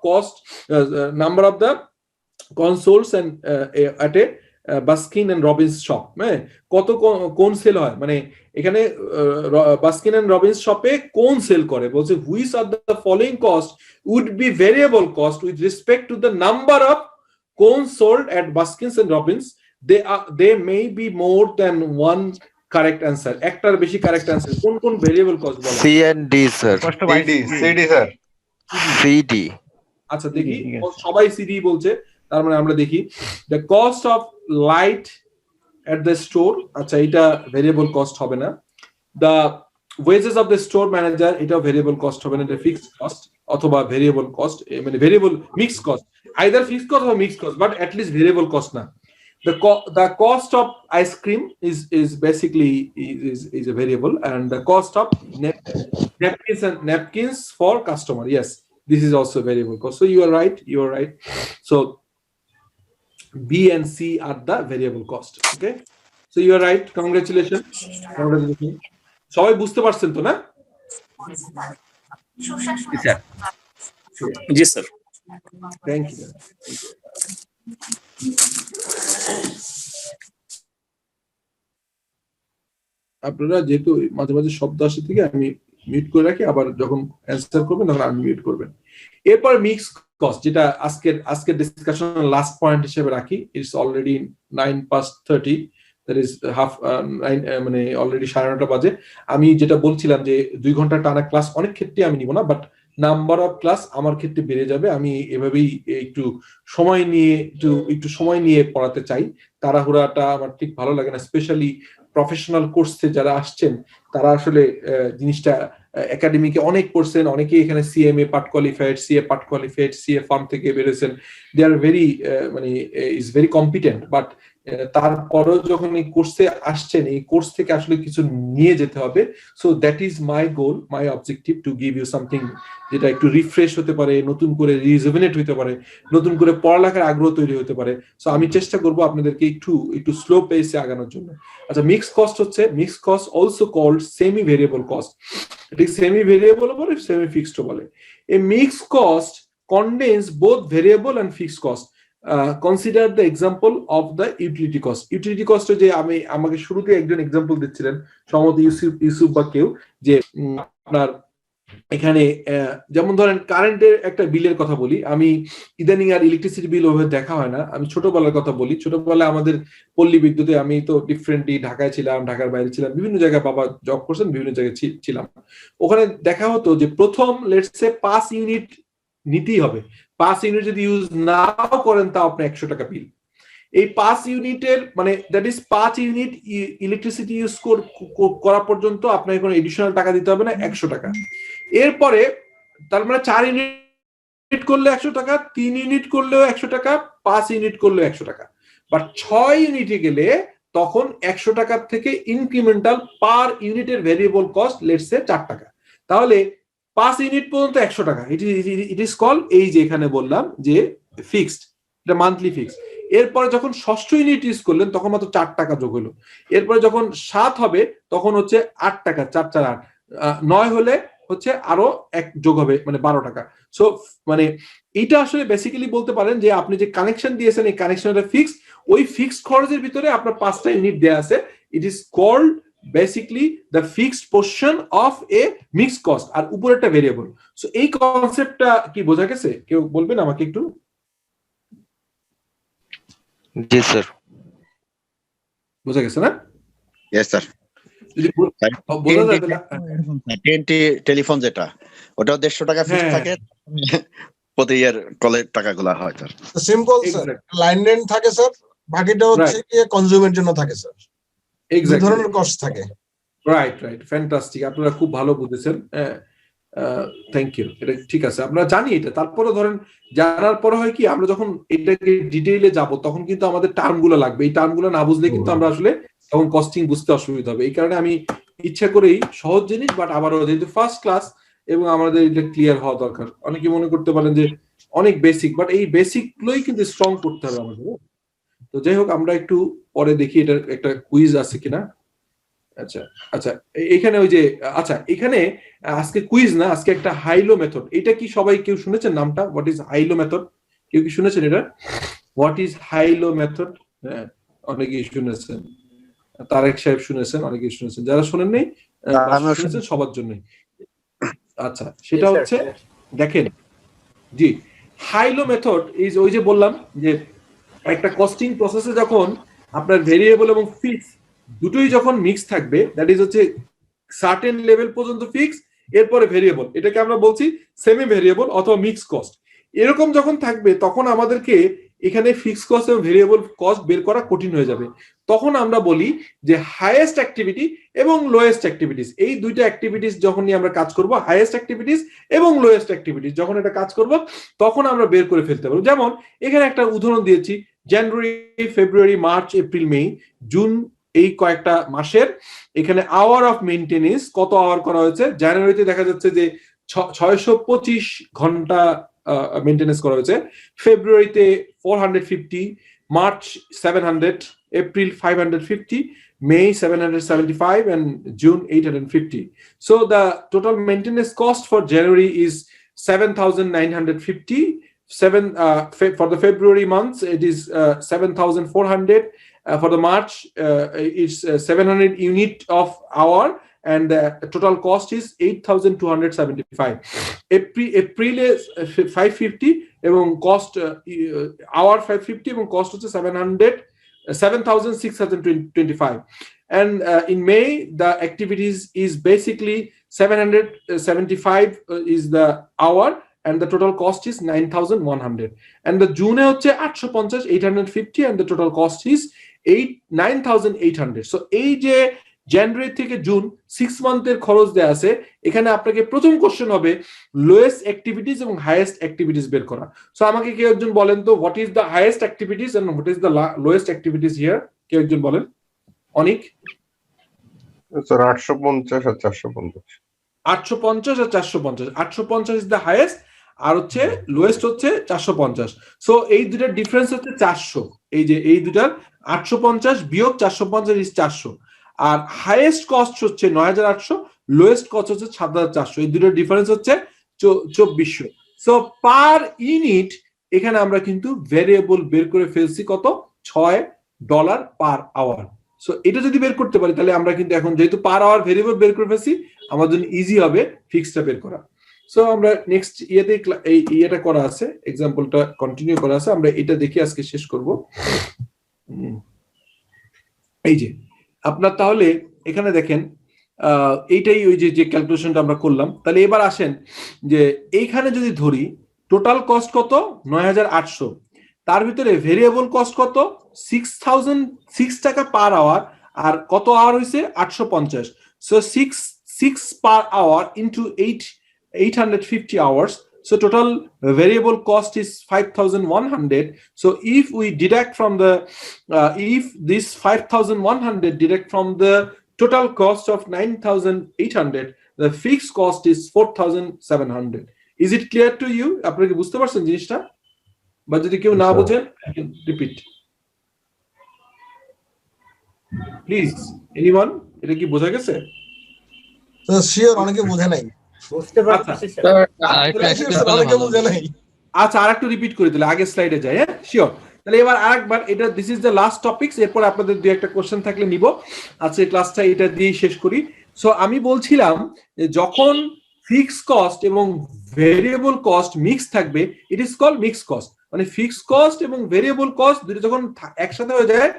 the consoles and at a Baskin and Robbins shop. হ্যাঁ, কত কোন সেল হয়, মানে এখানে বাস্কিন এন্ড রবিন্স শপে কোন সেল করে, বলছে which of the following cost would be variable cost with respect to the number of cone sold at Baskins and Robbins. They may be more than one correct answer, একটার বেশি কারেক্ট অ্যান্সার। কোন কোন ভেরিয়েবল কস্ট বলে? C and D sir. CD sir. CD. আচ্ছা দেখি, সবাই সিডি বলছে, তার মানে আমরা দেখি the cost of light at the store. আচ্ছা, এটা ভেরিয়েবল কস্ট হবে না। The wages of the store manager, এটা ভেরিয়েবল কস্ট হবে না, এটা ফিক্সড কস্ট অথবা ভেরিয়েবল কস্ট, মানে variable mixed cost, either fixed cost অথবা mixed cost, but at least variable cost না। The cost of ice cream is basically is a variable, and the cost of napkins for customer, yes, this is also a variable cost. So you are right. So B and C are the variable cost. Okay, so you are right. Congratulations. সবাই বুঝতে পারছেন তো না? জি স্যার। Thank you. আপনারা যেহেতু মাঝে মাঝে শব্দ আসে থেকে আমি মিউট করে রাখি, আবার যখন অ্যান্সার করবেন তখন আনমিউট করবেন। এরপর মিক্স কস্ট, যেটা আজকের ডিসকাশন লাস্ট পয়েন্ট হিসেবে রাখি। It's already 9:30, that is half 9, মানে অলরেডি 9:30 বাজে। আমি যেটা বলছিলাম যে 2 ঘন্টা টানা ক্লাস অনেক ক্ষেত্রে আমি নিব না, বাট নাম্বার অফ ক্লাস আমার ক্ষেত্রে বেড়ে যাবে। আমি এভাবেই একটু সময় নিয়ে পড়াতে চাই। তাড়াহুড়াটা আমার ঠিক ভালো লাগে না, স্পেশালি প্রফেশনাল কোর্সে যারা আসছেন তারা আসলে জিনিসটা একাডেমিকে অনেক পড়ছেন, অনেকেই এখানে CMA part qualified, CA part qualified, CA farm থেকে বেরোছেন, দে আর ভেরি মানে ইজ ভেরি কম্পিটেন্ট। বাট তারপরেও যখন এই কোর্সে আসছেন, এই কোর্স থেকে আসলে কিছু নিয়ে যেতে হবে। So that is my goal, my objective, to give you something যেটা একটু রিফ্রেশ হতে পারে, নতুন করে রিজুভিনেট হতে পারে, নতুন করে পড়ালেখার আগ্রহ তৈরি হতে পারে। সো আমি চেষ্টা করবো আপনাদেরকে একটু স্লো পেসে আগানোর জন্য। আচ্ছা, মিক্স কস্ট হচ্ছে, mix cost also called semi variable cost. এটি সেমি ভেরিয়েবল বলে, সেমি ফিক্সড বলে। A mix cost contains both variable and fixed cost. Consider the example of the utility cost. Utility cost যে আমাকে শুরুতে একজন এক্সাম্পল দিচ্ছিলেন, সম্ভবত ইউসুফ বা কেউ, যে আপনার এখানে যেমন ধরেন কারেন্টের একটা বিলের কথা বলি। আমি ইদানিং আর ইলেকট্রিসিটি বিল ওভাবে দেখা হয় না, আমি ছোটবেলার কথা বলি। ছোটবেলায় আমাদের পল্লী বিদ্যুতে, আমি তো ডিফারেন্টলি ঢাকায় ছিলাম, ঢাকার বাইরে ছিলাম, বিভিন্ন জায়গায় বাবা জব করছেন, বিভিন্ন জায়গায় ছিলাম। ওখানে দেখা হতো যে প্রথম লেটস সে 5 ইউনিট নিতেই হবে। 5 ইউনিট যদি ইউজ নাও করেন তাও আপনি 100 টাকা বিল। এই 5 ইউনিটের মানে that is 5 unit electricity use করা পর্যন্ত আপনাকে কোনো এডিশনাল টাকা দিতে হবে না, 100 টাকা। এরপরে তার মানে 4 ইউনিট করলে 100 টাকা, 3 ইউনিট করলেও 100 টাকা, 5 ইউনিট করলেও 100 টাকা। বাট 6 ইউনিটে গেলে তখন 100 টাকার থেকে ইনক্রিমেন্টাল পার ইউনিটের ভেরিয়েবল কস্ট লেটস সে 4 টাকা। তাহলে 5 ইউনিট পর্যন্ত 100 টাকা, ইট ইজ কল, এই যে এখানে বললাম যে ফিক্সড, এটা মান্থলি ফিক্সড। এরপরে যখন 6ষ্ঠ ইউনিট ইউজ করলেন তখন মাত্র 4 টাকা যোগ হলো। এরপরে যখন 7 হবে তখন হচ্ছে 8 টাকা, 4 4 8, 9 হলে হচ্ছে আরো 1 যোগ হবে, মানে 12 টাকা। সো মানে এটা আসলে বেসিক্যালি বলতে পারেন যে আপনি যে কানেকশন দিয়েছেন এই কানেকশনটা ফিক্সড, ওই ফিক্সড খরচের ভিতরে আপনার 5টা ইউনিট দেয়া আছে। It is called basically the fixed portion of a mixed cost, আর উপরে একটা ভেরিয়েবল। সো এই কনসেপ্টটা কি বোঝা গেছে? কেউ বলবেন আমাকে একটু? জি স্যার, বোঝা গেছে না? Yes sir. টেলিফোন যেটা, ওটা 150 টাকা ফিক্স থাকে, প্রতি ইয়ার কলের টাকাগুলো হয় sir. Simple sir, line rent থাকে স্যার, বাকিটা হচ্ছে কি কনজিউমের জন্য থাকে স্যার। এই ধরনের কস্ট থাকে। রাইট, ফ্যান্টাস্টিক, আপনারা খুব ভালো বুঝেছেন। থ্যাংক ইউ, এটা ঠিক আছে, আমরা জানি এটা। তারপরে ধরেন জানার পরে হয় কি, আমরা যখন এটাকে ডিটেইলে যাব তখন কিন্তু আমাদের টার্মগুলো লাগবে। এই টার্মগুলো না বুঝলে কিন্তু আমরা আসলে তখন কস্টিং বুঝতে অসুবিধা হবে। এই কারণে আমি ইচ্ছা করেই সহজ জিনিস, বাট আবারও যেহেতু ফার্স্ট ক্লাস এবং আমাদের এটা ক্লিয়ার হওয়া দরকার। অনেকে মনে করতে পারেন যে অনেক বেসিক, বাট এই বেসিক গুলোই কিন্তু স্ট্রং করতে হবে আমাদের। তো যাই হোক, আমরা একটু পরে দেখি এটা একটা কুইজ আছে কিনা। আচ্ছা, এখানে ওই যে, আচ্ছা এখানে আজকে কুইজ না, আজকে একটা হাইলো মেথড। এটা কি সবাই কেউ শুনেছেন নামটা? What is হাইলো method? কেউ কি শুনেছেন এটা? What is হাইলো method? হ্যাঁ, অনেকেই শুনেছেন, তারেক সাহেব শুনেছেন, অনেকেই শুনেছেন। যারা শুনেন নাই শুনেছেন সবার জন্যই। আচ্ছা, সেটা হচ্ছে দেখেন, জি, হাইলো মেথড ইজ ওই যে বললাম যে একটা কস্টিং প্রসেসে যখন আপনার ভেরিয়েবল এবং ফিক্স দুটোই যখন মিক্স থাকবে, দ্যাট ইজ হচ্ছে সার্টেন লেভেল পর্যন্ত ফিক্স, এরপরে ভেরিয়েবল, এটাকে আমরা বলছি সেমি ভেরিয়েবল অথবা মিক্স কস্ট। এরকম যখন থাকবে তখন আমাদেরকে এখানে ফিক্স কস্ট এবং ভেরিয়েবল কস্ট বের করা কঠিন হয়ে যাবে। তখন আমরা বলি যে হাইয়েস্ট অ্যাক্টিভিটি এবং লোয়েস্ট অ্যাক্টিভিটিস, এই দুইটা অ্যাক্টিভিটিস যখন নিয়ে আমরা কাজ করব, হাইয়েস্ট অ্যাক্টিভিটিস এবং লোয়েস্ট অ্যাক্টিভিটিস যখন এটা কাজ করব, তখন আমরা বের করে ফেলতে পারবো। যেমন এখানে একটা উদাহরণ দিয়েছি, জানুয়ারি, ফেব্রুয়ারি, মার্চ, এপ্রিল, মে, জুন, এই কয়েকটা মাসের এখানে আওয়ার অফ মেইনটেনেন্স কত আওয়ার করা হয়েছে। জানুয়ারিতে দেখা যাচ্ছে যে 625 ঘন্টা মেইনটেনেন্স করা হয়েছে, ফেব্রুয়ারিতে 450, March 700, April 550, May 775, and June 850. So the total maintenance cost for January is 7,950. For the February months it is 7,400, For the March, it's 700 unit of hour, and the total cost is 8,275. April is 550 এবং cost hour 550 এবং cost হচ্ছে 7,625. And in May, the activities is basically 775 is the hour, and the total cost is 9,100. And the June হচ্ছে 850 850, and the total cost is 9,800. So এই যে জানুয়ারি থেকে জুন 6 মান্থের খরচ দেয়া আছে, এখানে আপনাকে প্রথম কোশ্চেন হবে লোয়েস্ট অ্যাক্টিভিটিস এবং হাইয়েস্ট অ্যাক্টিভিটিস বের করা। সো আমাকে কেউ একজন বলেন তো, what is the highest activities and what is the lowest activities here? কেউ একজন বলেন। অনিক স্যার 850 আর 450। 850 আর 450। 850 ইজ দ্য হাইয়েস্ট, আর হচ্ছে লোয়েস্ট হচ্ছে 450। সো এই দুটার ডিফারেন্স হচ্ছে 400। এই যে এই দুটার 850 বিয়োগ 450 ইজ 400, আর হাইয়েস্ট কস্ট হচ্ছে 9800, লোয়েস্ট কস্ট হচ্ছে 7400। এই দুটোর ডিফারেন্স হচ্ছে 2400। সো পার ইউনিট এখানে আমরা কিন্তু ভেরিয়েবল বের করে ফেলছি কত, $6 পার আওয়ার। সো এটা যদি বের করতে পারি তাহলে আমরা কিন্তু এখন যেহেতু পার আওয়ার ভেরিয়েবল বের করে ফেলছি, আমাদের জন্য ইজি হবে ফিক্সডটা বের করা। সো আমরা নেক্সট ইয়েতে এই ইয়েটা করা আছে, এক্সাম্পলটা কন্টিনিউ করা আছে, আমরা এটা দেখে আজকে শেষ করব। এই যে আপনার তাহলে এখানে দেখেন এইটাই ওই যে ক্যালকুলেশনটা আমরা করলাম। তাহলে এবার আসেন যে এইখানে যদি ধরি টোটাল কস্ট কত 9800, তার ভিতরে ভেরিয়েবল কস্ট কত 6 টাকা পার আওয়ার, আর কত আওয়ার হয়েছে 850। So 6 per hour into 850 hours. So total variable cost is 5,100. So if we deduct from the if this 5,100 deduct from the total cost of 9,800, the fixed cost is 4,700. Is it clear to you? আপনারা কি বুঝতে পারছেন জিনিসটা? বা যদি কেউ না বোঝেন, I can repeat. Please, anyone? এটা কি বোঝা গেছে? শিওর অনেকে বোঝে নাই। আচ্ছা, আরেকটু রিপিট করে দিলে আগের স্লাইডে যাই। হ্যাঁ, শিওর। তাহলে এবার আরেকবার, এটা this is the last topics, এরপর আপনাদের দুই একটা কোশ্চেন থাকলে নিব। আজকে ক্লাসটা এটা দিয়ে শেষ করি। সো আমি বলছিলাম যে যখন ফিক্সড কস্ট এবং ভেরিয়েবল কস্ট মিক্স থাকবে, it is called mix cost. মানে ফিক্সড কস্ট এবং ভেরিয়েবল কস্ট দুটো যখন একসাথে হয়ে যায়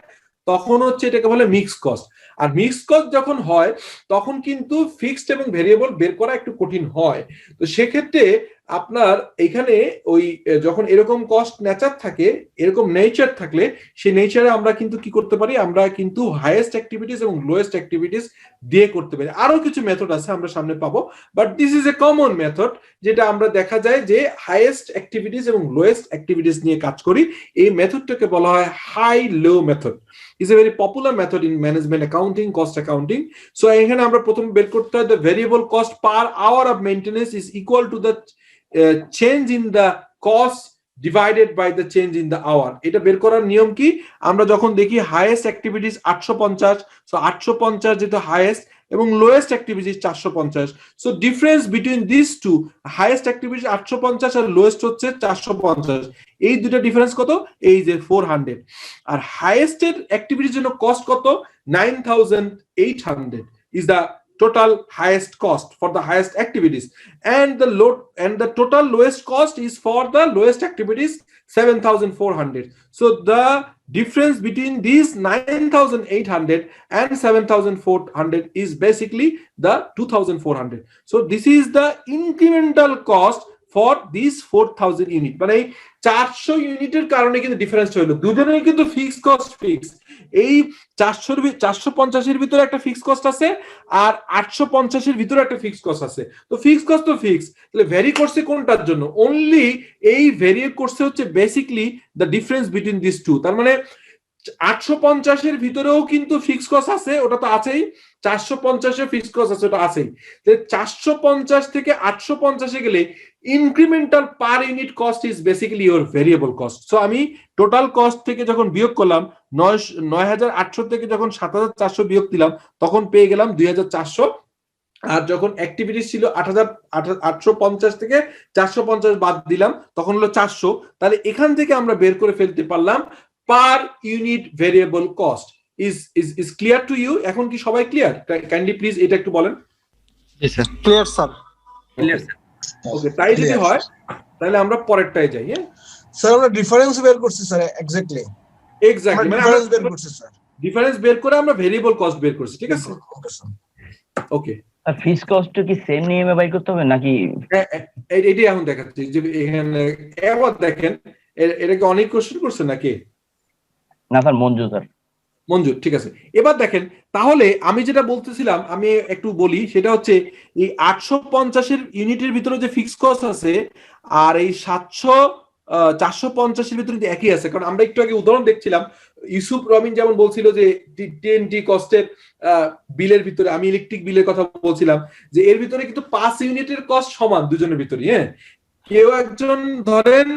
তখন হচ্ছে এটাকে বলে মিক্স কস্ট। আর মিক্স কস্ট যখন হয় তখন কিন্তু ফিক্সড এবং ভেরিয়েবল বের করা একটু কঠিন হয়। তো সেক্ষেত্রে আপনার এখানে ওই যখন এরকম কস্ট নেচার থাকে, এরকম নেচার থাকলে সেই নেচারে আমরা কিন্তু কি করতে পারি, আমরা কিন্তু হাইয়েস্ট অ্যাক্টিভিটিস এবং লোয়েস্ট অ্যাক্টিভিটিস দিয়ে করতে পারি। আরো কিছু মেথড আছে আমরা সামনে পাবো, but this is a common method, যেটা আমরা দেখা যায় যে হাইয়েস্ট অ্যাক্টিভিটিস এবং লোয়েস্ট অ্যাক্টিভিটিস নিয়ে কাজ করি। এই মেথডটাকে বলা হয় high low method. Is a very popular method in management accounting, cost accounting. So এখানে আমরা প্রথম বের করতে হয় the variable cost per hour of maintenance is equal to the change in the cost divided by the change in the hour. এটা বের করার নিয়ম কি, আমরা যখন দেখি হাইয়েস্ট অ্যাক্টিভিটিস 850, সো 850 যেটা হাইয়েস্ট এবং lowest activities 450। So difference between this two, highest activities 850 আর লোয়েস্ট হচ্ছে 450, এই দুটো ডিফারেন্স কত, এই যে 400। আর হাইয়েস্টের অ্যাক্টিভিটির জন্য কস্ট কত 9,800 is the total highest cost for the highest activities, and the total lowest cost is for the lowest activities 7,400. So the difference between these 9,800 and 7,400 is basically the 2,400. So this is the incremental cost for these 4,000 unit. মানে 400 ইউনিটের কারণে কিন্তু ডিফারেন্স হলো, দুজনেই কিন্তু ফিক্সড কস্ট ফিক্স। এই 450-এর ভিতরে একটা ফিক্সড কস্ট আছে, আর 850-এর ভিতরে একটা ফিক্সড কস্ট আছে। তো ফিক্সড কস্ট তো ফিক্স, তাহলে ভ্যারি করছে কোনটার জন্য, অনলি এই ভ্যারি করছে হচ্ছে basically the difference between this two. তার মানে 850-এর ভিতরেও কিন্তু ফিক্সড কস্ট আছে, ওটা তো আছেই, 450-এর ফিক্সড কস্ট আছে, ওটা আছেই। 450 থেকে 850-এ গেলে incremental per unit cost is basically your variable cost. So আমি টোটাল কস্ট থেকে যখন বিয়োগ করলাম 9,800 থেকে যখন 7,400 বিয়োগ দিলাম তখন পেয়ে গেলাম 2,400। আর যখন অ্যাক্টিভিটিস ছিল 850 থেকে 450 বাদ দিলাম তখন হলো 400। তাহলে এখান থেকে আমরা বের করে ফেলতে পারলাম per unit variable cost. Is clear to you? এখন কি সবাই ক্লিয়ার? কাইন্ডলি প্লিজ এটা একটু বলেন। জি sir. Clear sir. Clear sir. Okay, তাই যদি হয় তাহলে আমরা পরেরটায় যাই। হ্যাঁ স্যার, আমরা ডিফারেন্স বের করছি স্যার। এক্স্যাক্টলি মানে ডিফারেন্স বের করছি স্যার। ডিফারেন্স বের করে আমরা ভেরিয়েবল কস্ট বের করছি, ঠিক আছে? Okay sir. ওকে, আর ফিক্স কস্ট কি সেম নিয়মে বাই করতে হবে নাকি? এটাই এখন দেখাচ্ছি যে এখানে এবার দেখেন এটাকে অনেক কোশ্চেন করছে নাকি? না স্যার, মঞ্জু স্যার। মঞ্জুর, ঠিক আছে। এবার দেখেন, তাহলে আমি যেটা বলতেছিলাম আমি একটু বলি, সেটা হচ্ছে এই 850 ইউনিটের ভিতরে যে ফিক্স কস্ট আছে আর এই 450 ভিতরে একই আছে। কারণ আমরা একটু আগে উদাহরণ দেখছিলাম, ইউসুফ রবিন যেমন বলছিল যে টিএনটি কস্টের বিলের ভিতরে, আমি ইলেকট্রিক বিলের কথা বলছিলাম যে এর ভিতরে কিন্তু 5 ইউনিটের কস্ট সমান দুজনের ভিতরে। হ্যাঁ, কেউ একজন ধরেন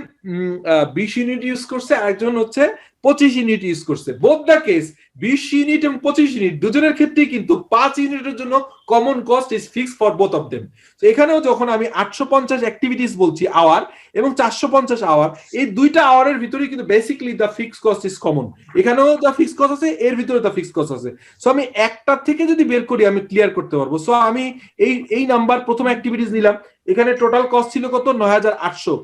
20 ইউনিট ইউজ করছে, আরেকজন হচ্ছে 25 ইউনিট ইউজ করছে। বোথ দ্য কেস 20 ইউনিট এবং 25 ইউনিট দুজনের ক্ষেত্রেই কিন্তু 5 ইউনিটের জন্য common cost is fixed for both of them. তো এখানেও যখন আমি 850 অ্যাক্টিভিটিস বলছি আওয়ার এবং 450 আওয়ার, এই দুইটা আওয়ারের ভিতরে কিন্তু basically the fix cost is common. এখানেও দ্য ফিক্স কস্ট আছে, এর ভিতরে দ্য ফিক্স কস্ট আছে। সো আমি একটা থেকে যদি বের করি আমি ক্লিয়ার করতে পারবো। সো আমি এই নাম্বার প্রথম অ্যাক্টিভিটিস নিলাম, এখানে টোটাল কস্ট ছিল কত? 9800।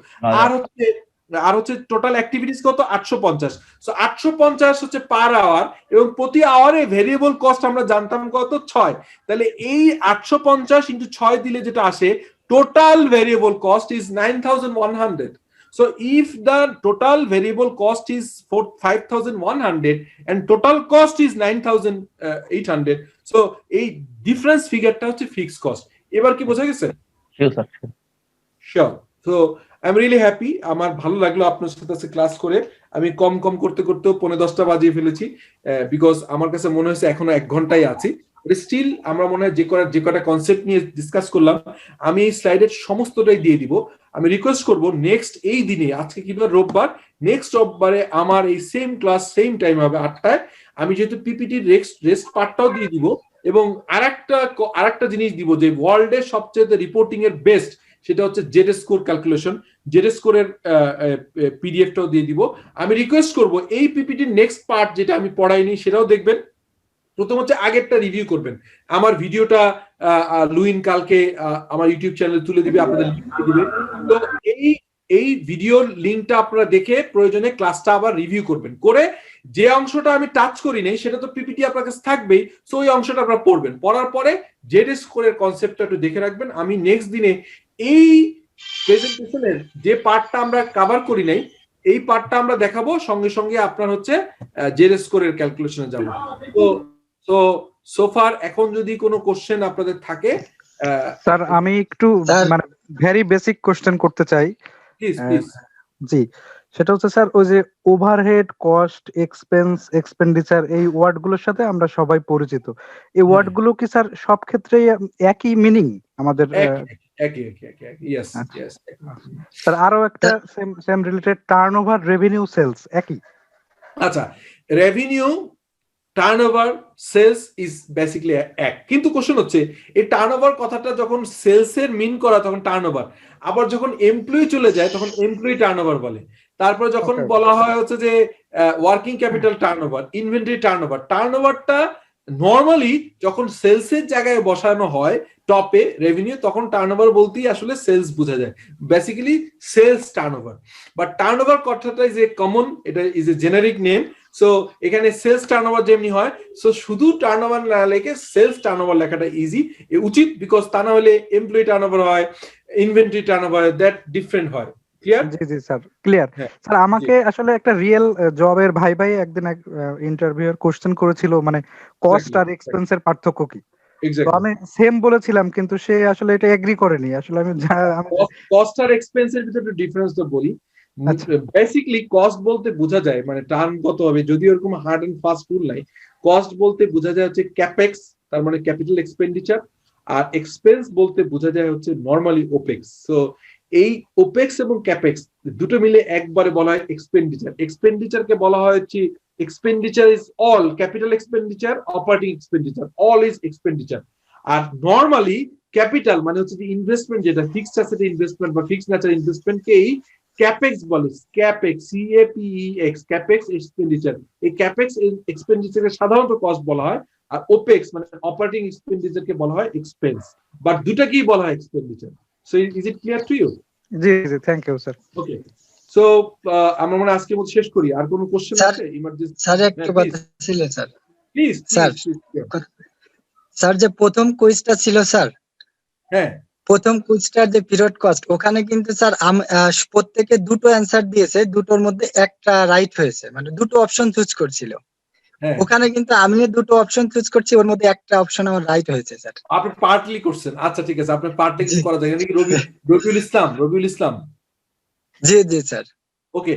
আর হচ্ছে টোটাল অ্যাক্টিভিটিস কত? 850। সো 850 হচ্ছে পার আওয়ার এবং প্রতি আওয়ারে ভেরিয়েবল কস্ট আমরা জানতাম কত? 6। তাহলে এই 850 ইনটু 6 দিলে যেটা আসে, total variable cost is 9100। So if the total variable cost is 5100 and total cost is 9800, so এই ডিফারেন্স ফিগারটা হচ্ছে ফিক্সড কস্ট। এবার কি বোঝা গেছে? Sure sir, sure. So I am really happy, আমার ভালো লাগলো আপনার সাথে ক্লাস করে। আমি কম করতে 10:45 বাজিয়ে ফেলেছি, বিকজ আমার কাছে মনে হয়েছে এখনো 1 ঘন্টাই আছি। স্টিল আমরা মনে হয় যে কটা কনসেপ্ট নিয়ে ডিসকাস করলাম আমি এই স্লাইডের সমস্তটাই দিয়ে দিব। আমি রিকোয়েস্ট করব নেক্সট এই দিনে, আজকে কি বার? রোববার, নেক্সট রোববারে আমার এই সেম ক্লাস সেম টাইম হবে 8টায়। আমি যেহেতু পিপিটির রেস্ট পার্টটাও দিয়ে দিব এবং আরেকটা জিনিস দিব যে ওয়ার্ল্ডের সবচেয়ে রিপোর্টিং এর বেস্ট, সেটা হচ্ছে জেড স্কোর ক্যালকুলেশন, জেড স্কোরের পিডিএফটাও দিয়ে দিব। আমি রিকোয়েস্ট করব এই পিপিটির নেক্সট পার্ট যেটা আমি পড়াইনি সেটাও দেখবেন। প্রথম হচ্ছে আগেরটা রিভিউ করবেন। আমার ভিডিওটা লুইন কালকে আমার ইউটিউব চ্যানেলে তুলে দিবে, আপনাদের লিংক দিয়ে দিবে। তো এই ভিডিওর লিংকটা আপনারা দেখে প্রয়োজনে ক্লাসটা আবার রিভিউ করবেন, করে যে অংশটা আমি টাচ করি নাই সেটা তো পিপিটি আপনার কাছে থাকবেই। সো ওই অংশটা আপনারা পড়বেন, পড়ার পরে জেড স্কোরের কনসেপ্টটা একটু দেখে রাখবেন। আমি নেক্সট দিনে এই প্রেজেন্টেশনের যে পার্টটা আমরা কভার করি নাই এই পার্টটা আমরা দেখাবো, সঙ্গে সঙ্গে আপনার হচ্ছে জেড স্কোরের ক্যালকুলেশনে যাব। তো সোফার এখন যদি কোনো কোশ্চেন আপনাদের থাকে। স্যার আমি একটু মানে ভেরি বেসিক কোশ্চেন করতে চাই। প্লিজ। জি, সেটা হচ্ছে স্যার ওই যে ওভারহেড, কস্ট, এক্সপেন্স, এক্সপেন্ডিচার, এই ওয়ার্ড গুলোর সাথে আমরা সবাই পরিচিত। এই ওয়ার্ড গুলো কি স্যার সব ক্ষেত্রেই একই মিনিং আমাদের? ইয়েস। স্যার আরো একটা same related, turnover, revenue, sales একই? আচ্ছা, revenue, turnover, sales is basically এক, কিন্তু কোশ্চেন হচ্ছে এই টার্নওভার কথাটা যখন সেলস এর মিন করা তখন টার্নওভার, আবার যখন এমপ্লয়ি চলে যায় তখন এমপ্লয়ি টার্নওভার বলে। তারপর যখন বলা হয় হচ্ছে যে working capital turnover, inventory turnover. টার্নওভারটা নর্মালি যখন সেলস এর জায়গায় বসানো হয় টপে রেভিনিউ, তখন টার্নওভার বলতেই আসলে সেলস বোঝা যায়, basically sales turnover. But turnover কথাটা ইজ এ কমন, এটা is a generic name. So এখানে সেলস টার্নওভার যেমনি হয়, সো শুধু টার্নওভার না লিখে সেলস টার্নওভার লেখাটা ইজি উচিত, বিকজ তা না হলে এমপ্লয়ি টার্নওভার হয়, ইনভেন্টরি টার্নওভার, দ্যাট ডিফারেন্ট হয়। ক্লিয়ার? জি জি স্যার, ক্লিয়ার। স্যার আমাকে আসলে একটা রিয়েল জবের ভাই একদিন এক ইন্টারভিউয়ের কোশ্চেন করেছিল, মানে কস্ট আর এক্সপেন্স এর পার্থক্য কি? তো আমি সেম বলেছিলাম কিন্তু সে আসলে এটা এগ্রি করেনি। আসলে আমি কস্ট আর এক্সপেন্স এর ভিতরে একটু ডিফারেন্স তো বলি। বেসিক্যালি কস্ট বলতে বোঝা যায়, মানে টার্ম কত হবে, যদি এরকম হার্ড এন্ড ফাস্ট রুল নাই। কস্ট বলতে বোঝা যায় হচ্ছে ক্যাপেক্স, তার মানে ক্যাপিটাল এক্সপেন্ডিচার, আর এক্সপেন্স বলতে বোঝা যায় হচ্ছে নরমালি ওপেক্স। সো এই ওপেক্স এবং ক্যাপেক্স দুটো মিলে একবারে বলা হয় এক্সপেন্ডিচার। এক্সপেন্ডিচারকে বলা হয় হচ্ছে expenditure is all, capital expenditure, operating expenditure, all is expenditure. আর নরমালি ক্যাপিটাল মানে হচ্ছে যে ইনভেস্টমেন্ট, যেটা ফিক্সড অ্যাসেট ইনভেস্টমেন্ট বা ফিক্সড ন্যাচার ইনভেস্টমেন্টকেই ক্যাপেক্স বলে, ক্যাপেক্স, CAPEX, ক্যাপেক্স এক্সপেন্ডিচার। এই ক্যাপেক্স এক্সপেন্ডিচারকে সাধারণত কস্ট বলা হয়, আর ওপেক্স মানে অপারেটিং এক্সপেন্ডিচারকে বলা হয় এক্সপেন্স, বাট দুটাকেই বলা হয় expenditure. So is it clear to you? জি জি, thank you sir. Okay, so আমরা মনে আজকের মতো শেষ করি। আর কোনো কোশ্চেন আছে? ইমার্জেন্সি স্যার একটা কথা ছিল স্যার। প্লিজ স্যার, স্যার যে প্রথম কুইজটা ছিল স্যার, হ্যাঁ প্রথম কুইজটার যে পিরিয়ড কস্ট, ওখানে কিন্তু স্যার প্রত্যেকে দুটো অ্যান্সার দিয়েছে, দুটোর মধ্যে একটা রাইট হয়েছে, মানে দুটো অপশন চুজ করছিল। ওখানে কিন্তু আমিও দুটো অপশন চুজ করছি, ওর মধ্যে একটা অপশন আমার রাইট হয়েছে স্যার। আপনি পার্টলি করছেন, আচ্ছা ঠিক আছে, আপনি পার্টলি করা যায় নাকি? রবিউল ইসলাম। জি জি স্যার। ওকে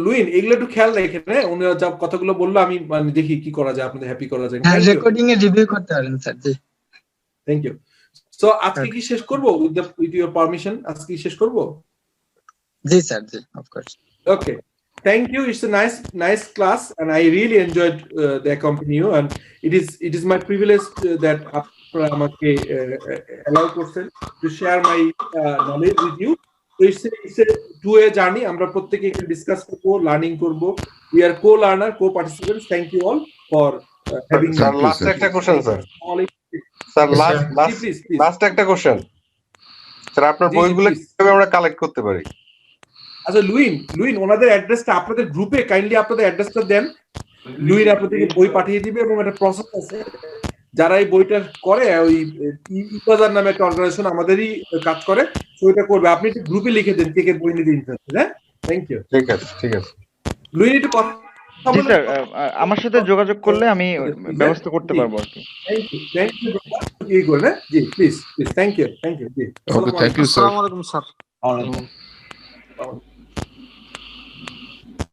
লুইন, এগুলো একটু খেয়াল রাখেন, হ্যাঁ উনি যা কথাগুলো বললো আমি মানে দেখি কি করা যায়, আপনাদের হ্যাপি করা যায়। হ্যাঁ, রেকর্ডিং এ রিভিউ করতে পারেন স্যার। জি থ্যাংক ইউ। সো আজকে কি শেষ করব? উইথ ইউর পারমিশন আজকে কি শেষ করব? জি স্যার, জি of course. Okay, thank you. It's a nice class, and I really enjoyed the accompany you. And it is my privilege that after আমাকে allow করছেন to share my knowledge with you. So it's a two-way journey. আমরা প্রত্যেকে এখানে ডিসকাস করব, লার্নিং করব। We are co-learner, co-participants. Thank you all for having. Sir, last একটা কোশ্চেন স্যার। স্যার লাস্ট একটা কোশ্চেন স্যার, আপনার বইগুলো কিভাবে আমরা কালেক্ট করতে পারি? আচ্ছা লুইন ওনাদের অ্যাড্রেসটা আপনাদের গ্রুপে কাইন্ডলি আপনাদের অ্যাড্রেসটা দেন। লুইন আপনাদেরকে বই পাঠিয়ে দিবে, এবং একটা প্রসেস আছে যারা এই বইটা করে, ওই ইবাজার নামে একটা অর্গানাইজেশন আমাদেরই কাজ করে, তো ওইটা করবে। আপনি একটু গ্রুপে লিখে দেন কে কে বই নিতে ইন্টারেস্টেড। হ্যাঁ, থ্যাংক ইউ। ঠিক আছে ঠিক আছে। লুইন একটু কথা জি স্যার, আমার সাথে যোগাযোগ করলে আমি ব্যবস্থা করতে পারবো আর কি। থ্যাংক ইউ এই করে না জি, প্লিজ থ্যাংক ইউ জি। Okay, thank you sir. আসসালামু আলাইকুম স্যার।